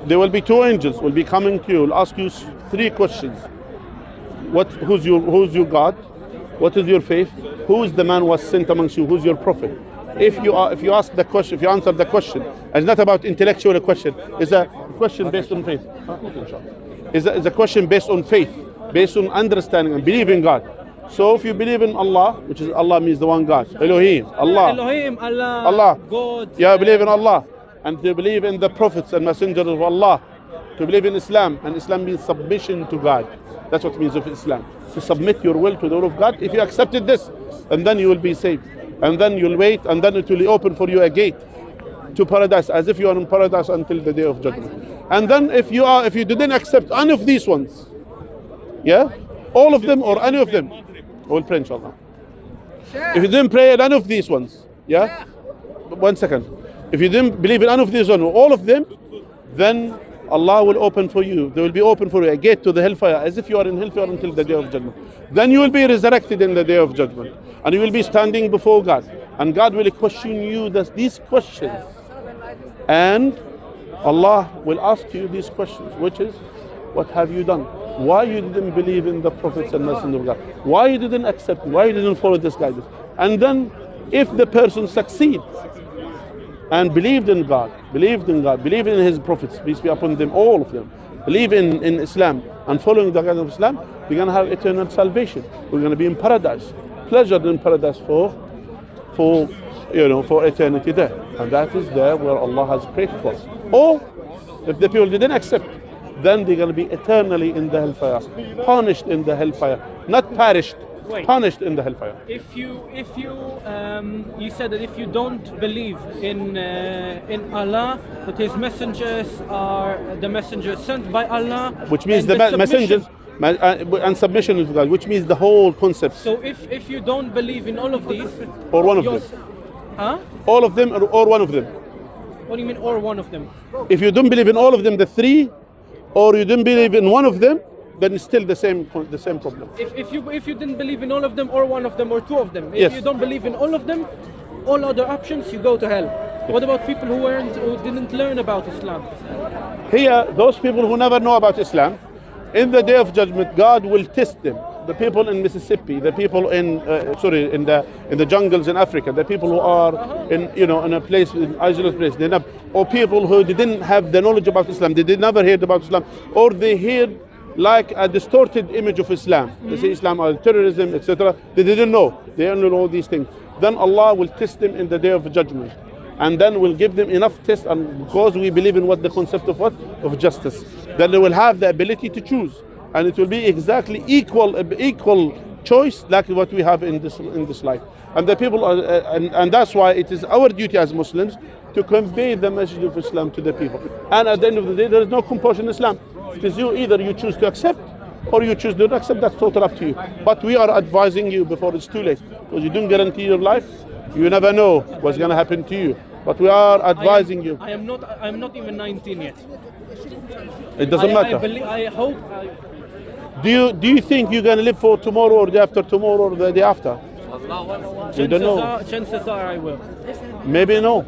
There will be two angels will be coming to you, will ask you 3 questions. Who's your God? What is your faith? Who is the man who was sent amongst you? Who's your prophet? If you ask the question, if you answer the question, it's not about intellectual question. It's a question based on faith. It's a question based on faith, based on understanding and believing God. So if you believe in Allah, which is Allah means the one God, Elohim, Allah, Allah, God. Yeah, believe in Allah. And to believe in the prophets and messengers of Allah, to believe in Islam, and Islam means submission to God. That's what it means of Islam, to submit your will to the will of God. If you accepted this, and then you will be saved, and then you'll wait, and then it will open for you a gate to paradise, as if you are in paradise until the day of judgment. And then if you didn't accept any of these ones, yeah, all of them or any of them, we'll pray inshallah. If you didn't pray any of these ones, yeah, 1 second. If you didn't believe in any of these ones, all of them, then Allah will open for you. There will be open for you a gate to the hellfire, as if you are in hellfire until the day of judgment. Then you will be resurrected in the day of judgment, and you will be standing before God, and God will question you these questions, and Allah will ask you these questions, which is, what have you done? Why you didn't believe in the prophets and messengers of God? Why you didn't accept? Why you didn't follow this guidance? And then, if the person succeeds, and believed in God, believed in His prophets, peace be upon them, all of them, believe in Islam and following the guidance of Islam, we're going to have eternal salvation. We're going to be in paradise, pleasured in paradise for eternity there. And that is there where Allah has created for us. Or if the people didn't accept, then they're going to be eternally in the hellfire, punished in the hellfire, not perished, punished in the hellfire. If you said that if you don't believe in Allah, that His messengers are the messengers sent by Allah, which means and the messengers and submission to God, which means the whole concept. So if you don't believe in all of these, or one of them, all of them, or one of them. What do you mean, or one of them? If you don't believe in all of them, the three, or you don't believe in one of them, then it's still the same problem. If you didn't believe in all of them, or one of them, or two of them, if yes. you don't believe in all of them, all other options, you go to hell. Yes. What about people who didn't learn about Islam? Here, those people who never know about Islam, in the day of judgment, God will test them. The people in Mississippi, the people in the jungles in Africa, the people who are in a place, in isolated place, or people who didn't have the knowledge about Islam, they never heard about Islam, or they heard like a distorted image of Islam. They say Islam is terrorism, etc. They didn't know. They only know these things. Then Allah will test them in the day of judgment, and then will give them enough test, and because we believe in the concept of justice, then they will have the ability to choose. And it will be exactly equal choice like what we have in this life. And the people are, and that's why it is our duty as Muslims to convey the message of Islam to the people. And at the end of the day, there is no compulsion in Islam. It is either you choose to accept or you choose not to accept. That's totally up to you. But we are advising you before it's too late, because you don't guarantee your life. You never know what's going to happen to you. But we are advising you. I'm not even 19 yet. It doesn't matter. I hope. Do you think you're going to live for tomorrow or the day after tomorrow or the day after? You don't know. Chances are I will. Maybe no.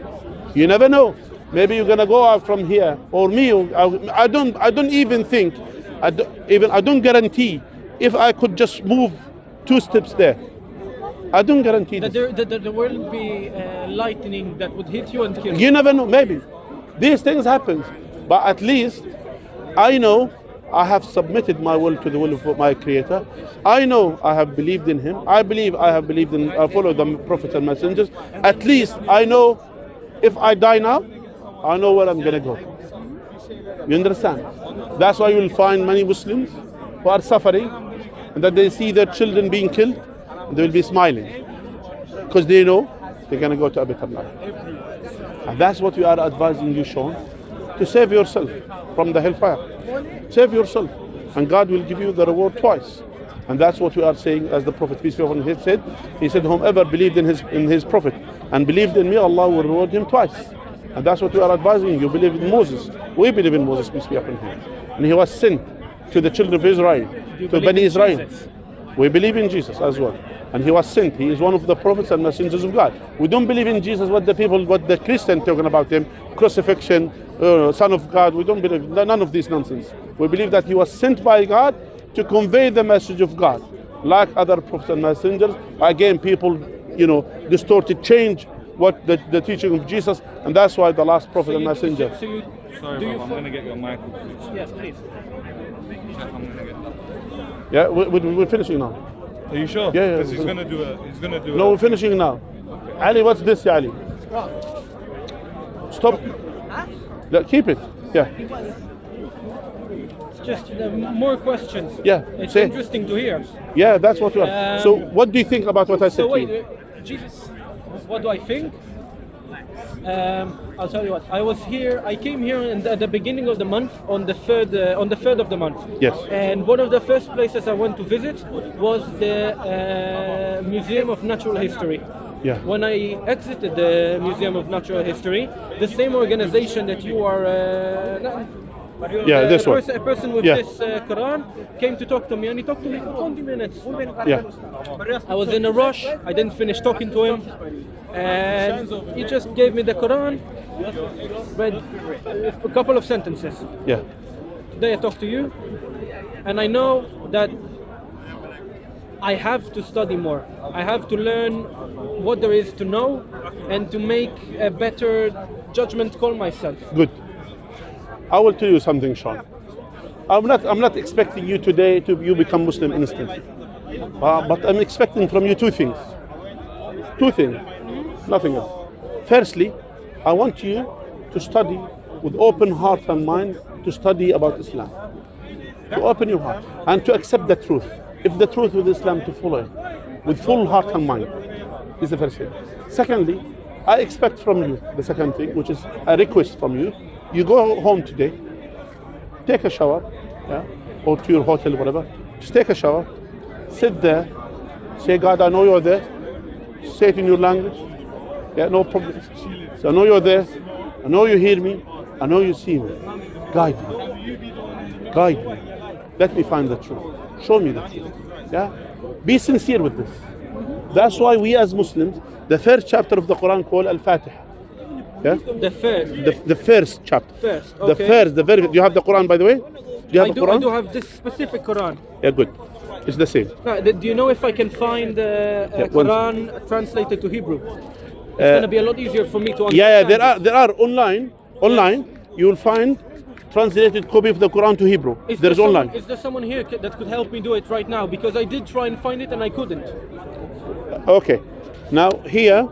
You never know. Maybe you're going to go out from here, or me. I don't even think. I don't guarantee if I could just move 2 steps there. I don't guarantee that there will be lightning that would hit you and kill you. You never know. Maybe these things happen, but at least I know I have submitted my will to the will of my Creator. I know I have believed in Him. I have believed in, I follow the prophets and messengers. At least I know if I die now, I know where I'm going to go. You understand? That's why you will find many Muslims who are suffering, and that they see their children being killed, and they will be smiling, because they know they're going to go to a better life. And that's what we are advising you, Sean, to save yourself from the hellfire. Save yourself, and God will give you the reward twice. And that's what we are saying, as the Prophet peace be upon him said. He said, whomever believed in his Prophet and believed in me, Allah will reward him twice. And that's what we are advising you. Believe in Moses. We believe in Moses, peace be upon him. And he was sent to the children of Israel, to Bani Israel. Jesus? We believe in Jesus as well. And he was sent. He is one of the prophets and messengers of God. We don't believe in Jesus, what the Christians talking about him, crucifixion, Son of God. We don't believe none of this nonsense. We believe that he was sent by God to convey the message of God, like other prophets and messengers. Again, people, distorted, change what the teaching of Jesus, and that's why the last prophet and messenger. Sorry, I'm going to get your mic, please. Yes, please. I'm going to get that. Yeah, we're finishing now. Are you sure? Yeah. Because he's going to do No, we're finishing now. Okay. Ali, what's this, Ali? Stop. Keep it. Yeah. It's just more questions. Yeah. It's interesting to hear. Yeah, that's what we are. So, what do you think about what I said to you? Jesus, what do I think? I'll tell you what. I came here at the beginning of the month, on the third of the month. Yes. And one of the first places I went to visit was the Museum of Natural History. Yeah. When I exited the Museum of Natural History, the same organization that you are. This one. A person with this Quran came to talk to me, and he talked to me for 20 minutes. Yeah. I was in a rush. I didn't finish talking to him, and he just gave me the Quran, read a couple of sentences. Yeah. Today I talk to you, and I know that I have to study more. I have to learn what there is to know and to make a better judgment call myself. Good. I will tell you something, Sean. I'm not expecting you today to you become Muslim instantly. But I'm expecting from you two things. Two things. Nothing else. Firstly, I want you to study with open heart and mind, to study about Islam. To open your heart and to accept the truth. If the truth with Islam, to follow it with full heart and mind. Is the first thing. Secondly, I expect from you the second thing, which is a request from you. You go home today, take a shower, or to your hotel, whatever. Just take a shower, sit there, say, God, I know you're there. Say it in your language. Yeah, no problem. So I know you're there. I know you hear me. I know you see me. Guide me. Guide me. Let me find the truth. Show me the truth. Yeah? Be sincere with this. That's why we as Muslims, the first chapter of the Quran called Al-Fatiha. Yeah? The first. The first chapter. First, The okay. first, the very. Do you have the Quran, by the way? Do you have the Quran? I do have this specific Quran. Yeah, good. It's the same. Now, do you know if I can find one Quran translated to Hebrew? It's going to be a lot easier for me to understand. Yeah, there are online. You will find translated copy of the Quran to Hebrew. There's online. Is there someone here that could help me do it right now? Because I did try and find it and I couldn't. Okay. Now here,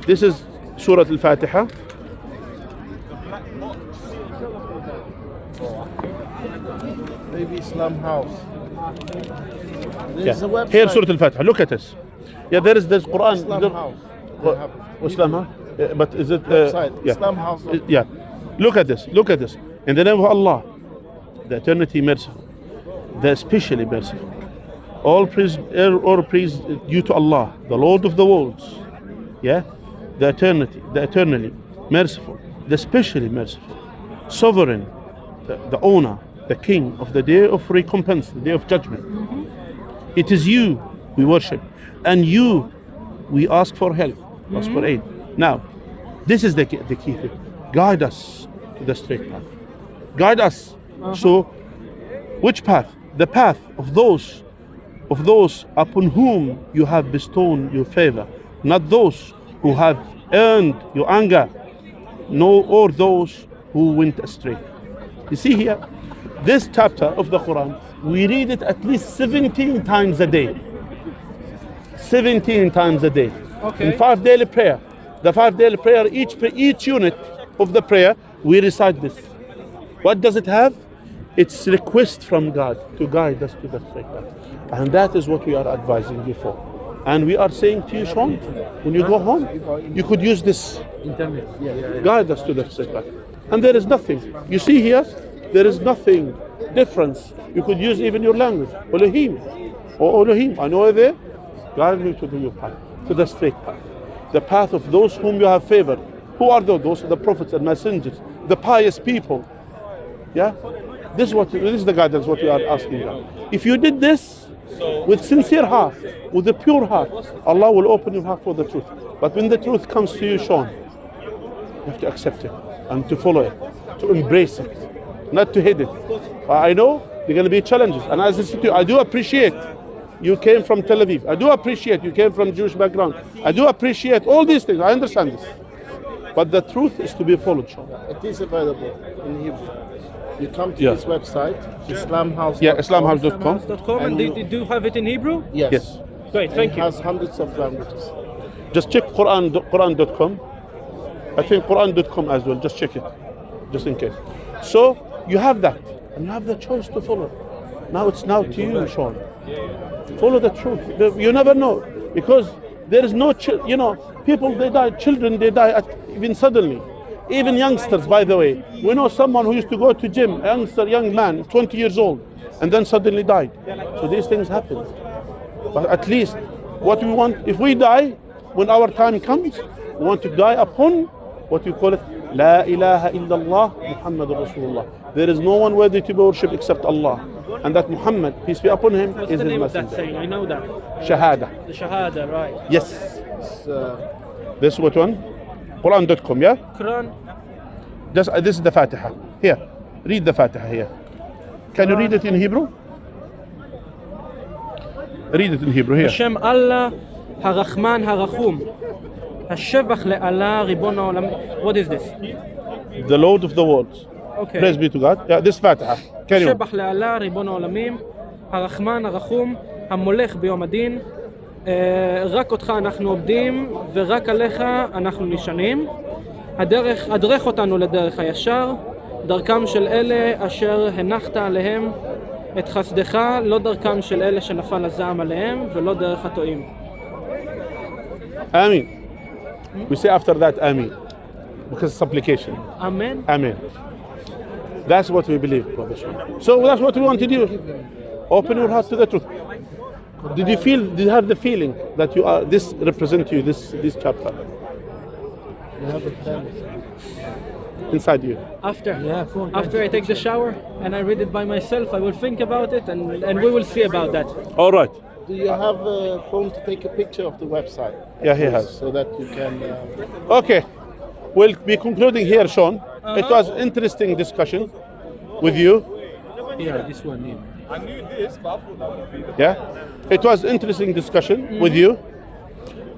this is Surah Al-Fatiha. Maybe Islam House. Yeah. Here Surah Al-Fatiha. Look at this. Yeah, there's Quran. Islam House. They have Islam, huh? But is it? website. Yeah. Islam House. Yeah. Look at this. Look at this. In the name of Allah, the eternity merciful, the especially merciful. All praise due to Allah, the Lord of the worlds. Yeah, the eternally merciful, the specially merciful, sovereign, the owner, the king of the day of recompense, the day of judgment. It is you we worship, and you we ask for help, ask for aid. Now, this is the key thing. Guide us to the straight path. Guide us. So, which path? The path of those upon whom you have bestowed your favor, not those who have earned your anger, or those who went astray. You see here, this chapter of the Quran, we read it at least 17 times a day. 17 times a day. Okay. In 5 daily prayer. The 5 daily prayer, each unit of the prayer, we recite this. What does it have? It's request from God to guide us to the straight path. And that is what we are advising you for. And we are saying to you, Sean, when you go home, you could use this. Guide us to the straight path. And there is nothing. You see here, there is nothing difference. You could use even your language. Elohim. Or Elohim. I know there. Guide me to the path, to the straight path. The path of those whom you have favored. Who are those? Those are the prophets and messengers, the pious people. Yeah? This is the guidance what we are asking you. If you did this with sincere heart, with a pure heart, Allah will open your heart for the truth. But when the truth comes to you, Sean, you have to accept it and to follow it, to embrace it, not to hate it. I know there are going to be challenges, and as I said to you, I do appreciate you came from Tel Aviv. I do appreciate you came from Jewish background. I do appreciate all these things. I understand this. But the truth is to be followed, Sean. It is available in Hebrew. You come to this website, islamhouse.com. Yeah, islamhouse.com. And they do have it in Hebrew? Yes. Great, thank you. It has hundreds of languages. Just check Quran.com. I think Quran.com as well. Just check it, just in case. So you have that, and you have the choice to follow. Now it's to you, Sean. Follow the truth. You never know, because there is no, people they die, children they die even suddenly. Even youngsters, by the way. We know someone who used to go to gym, a young man, 20 years old, and then suddenly died. So these things happen. But at least what we want, if we die, when our time comes, we want to die upon what we call it, La ilaha illallah Muhammadur Rasulullah. There is no one worthy to be worshipped except Allah. And that Muhammad, peace be upon him, What's is the his name of that messenger. saying? I know that. Shahada. The Shahada, right. Yes. This what one? Quran.com, yeah? Quran. This is the Fatiha. Here, read the Fatiha here. Can you read it in Hebrew? Read it in Hebrew here. בשם אללה הרחמן הרחום. השבח לאללה ריבון העולם. What is this? The Lord of the worlds. Okay. Praise be to God. Yeah, this Fatiha. Carry on. שבח לאללה ריבון העולמים, הרחמן הרחום, המולך ביום הדין. רק אותך אנחנו עובדים ורק עליך אנחנו נשענים. הדרך אותנו לדרך הישר, דרכם של אלה אשר הנחת עליהם את חסדך, לא דרכם של אלה שנפל הזעם עליהם ולא דרך הטועים. Amen. We say after that Amen. Because it's supplication. Amen. Amen. That's what we believe, Brother Sean. So that's what we want to do. Open your heart to the truth. Did you have the feeling that you are, this represents you, this chapter? Inside you. After I take the shower and I read it by myself, I will think about it and we will see about that. All right. Do you have a phone to take a picture of the website? Yeah, he has. So that you can... Okay. We'll be concluding here, Sean. It was interesting discussion with you. Yeah, this one. Yeah. I knew this, but I thought that would be the Yeah. It was interesting discussion with you.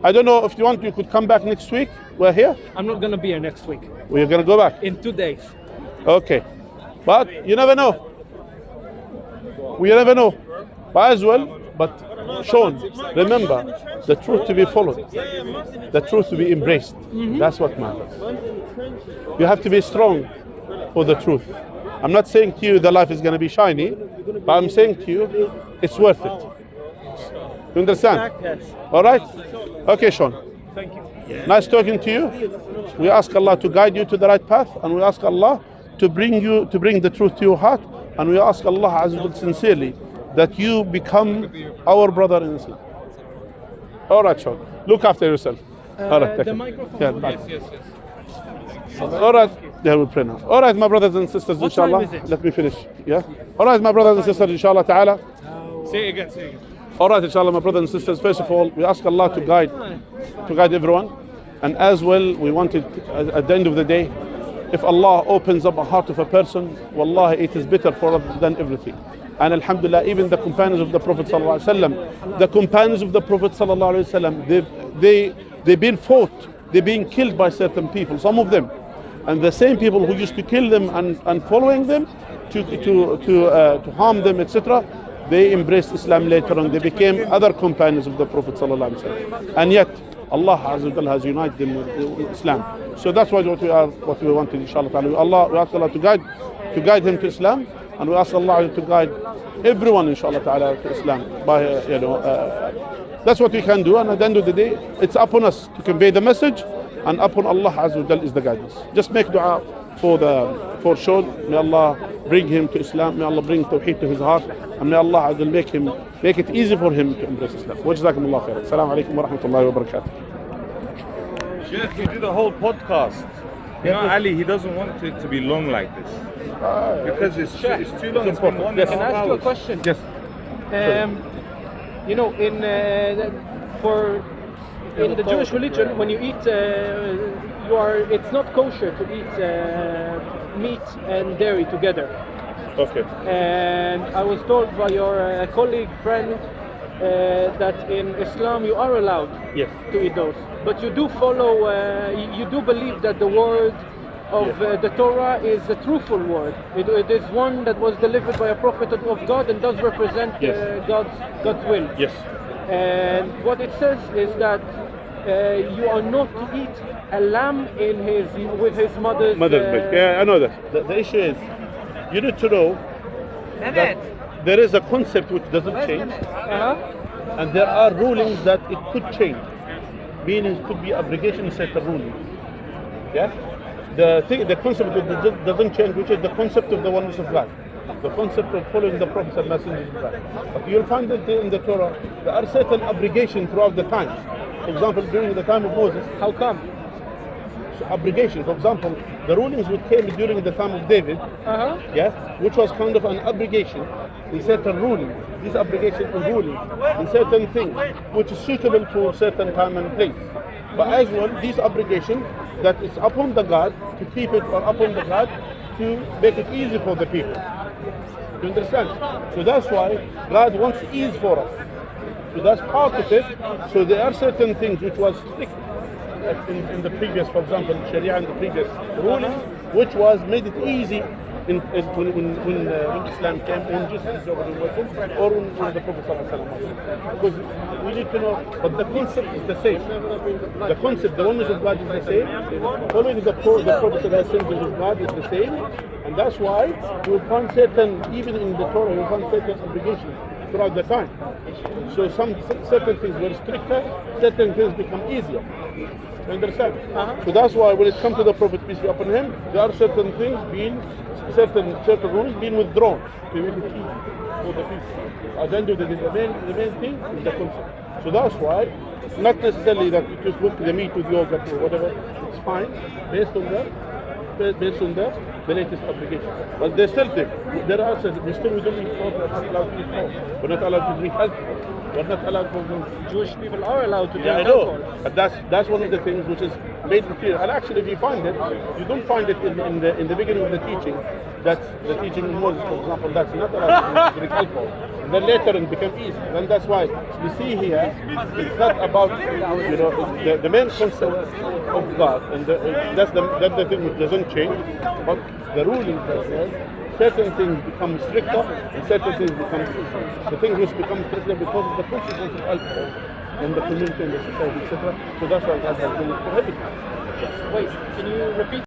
I don't know if you want, you could come back next week. We're here. I'm not gonna be here next week. We're gonna go back. In 2 days. Okay. But you never know. We never know. But as well, but Sean, remember the truth to be followed, the truth to be embraced. That's what matters. You have to be strong for the truth. I'm not saying to you the life is going to be shiny, but I'm saying to you it's worth it. You understand? Yes. All right? Okay, Sean. Thank you. Nice talking to you. We ask Allah to guide you to the right path, and we ask Allah to bring the truth to your heart, and we ask Allah Azza wa Jalla sincerely that you become our brother in Islam. All right, Sean. Look after yourself. All right. The microphone. Yeah, bye. Yes. All right. Yeah, we'll pray now. All right, my brothers and sisters, What time inshallah. is it? Let me finish. Yeah. All right, my brothers and sisters, inshallah ta'ala. Say it again. All right, inshallah, my brothers and sisters. First of all, we ask Allah to guide everyone, and as well, we want it at the end of the day, if Allah opens up a heart of a person, wallahi, it is better for us than everything. And alhamdulillah, even the companions of the Prophet sallallahu alaihi wasallam, they've been fought, they've been killed by certain people, some of them, and the same people who used to kill them and following them to harm them, etc. They embraced Islam later on. They became other companions of the Prophet sallallahu alaihi wasallam, and yet Allah Azza wa Jalla has united them with Islam. So that's what we wanted, inshallah ta'ala. We ask Allah to guide him to Islam, and we ask Allah to guide everyone, inshallah ta'ala, to Islam. That's what we can do, and at the end of the day, it's upon us to convey the message, and upon Allah Azza wa Jalla is the guidance. Just make dua for Sean. May Allah bring him to Islam. May Allah bring Tawheed to his heart, and may Allah Azza wa Jalla make it easy for him to embrace Islam. Wa jazakumullah khair. Assalamu alaikum wa rahmatullahi wa barakatuh. Sheikh, you did a whole podcast. You know, Ali, he doesn't want it to be long like this. Because it's too long. It's been 1.5 hours. Can I ask you a question? Yes. You know, in the Jewish religion, when you eat, it's not kosher to eat meat and dairy together. Okay. And I was told by your colleague, friend, that in Islam you are allowed to eat those. But you do follow, you do believe that the word of the Torah is a truthful word. It is one that was delivered by a prophet of God and does represent God's will. Yes. And what it says is that you are not to eat a lamb with his mother's milk. Yeah, I know that. The issue is, you need to know that there is a concept which doesn't change, and there are rulings that it could change. Meaning, it could be abrogation of certain rulings. Yeah. The concept that doesn't change, which is the concept of the oneness of God, the concept of following the prophets and messengers of God. But you'll find that in the Torah there are certain obligations throughout the time. For example, during the time of Moses, how come? So obligation. For example, the rulings which came during the time of David, which was kind of an obligation in certain rulings. These obligations and rulings in certain things, which is suitable for certain time and place. But as well, these obligations that it's upon the God to keep it, or upon the God to make it easy for the people. You understand? So that's why God wants ease for us. So that's part of it. So there are certain things which was strict in the previous, for example, Sharia and the previous ruling, which was made it easy when Islam came, when Jesus over the Muslims, or when the Prophet ﷺ. Because we need to know, but the concept is the same. The concept, the oneness of God is the same. Following the Prophet ﷺ of God is the same, and that's why you will find certain, even in the Torah, you will find certain obligations throughout the time. So certain things were stricter, certain things become easier. You understand? So that's why when it comes to the Prophet, peace be upon him, there are certain things certain rules being withdrawn to make it easy for the people. At the end of the day, the main thing is the concept. So that's why, not necessarily that you just look the meat with yogurt or whatever, it's fine, based on the latest application. But they still think, there are certain, we don't eat pork, we're not allowed to eat pork, we're not allowed to drink alcohol, we're not allowed to... Jewish people are allowed to drink I alcohol. know, but that's one of the things which is made clear. And actually, if you find it, you don't find it in the beginning of the teaching. That's the teaching in Moses, for example, that's not allowed to drink alcohol. And then later it became easy. And that's why you see here, it's not about the main concept of God, and that's the thing which doesn't change. But the ruling that says certain things become stricter and certain things become easier. The things which become stricter because of the consequence of alcohol in the community and the society, etc. So that's why God has been prohibited. Wait, can you repeat?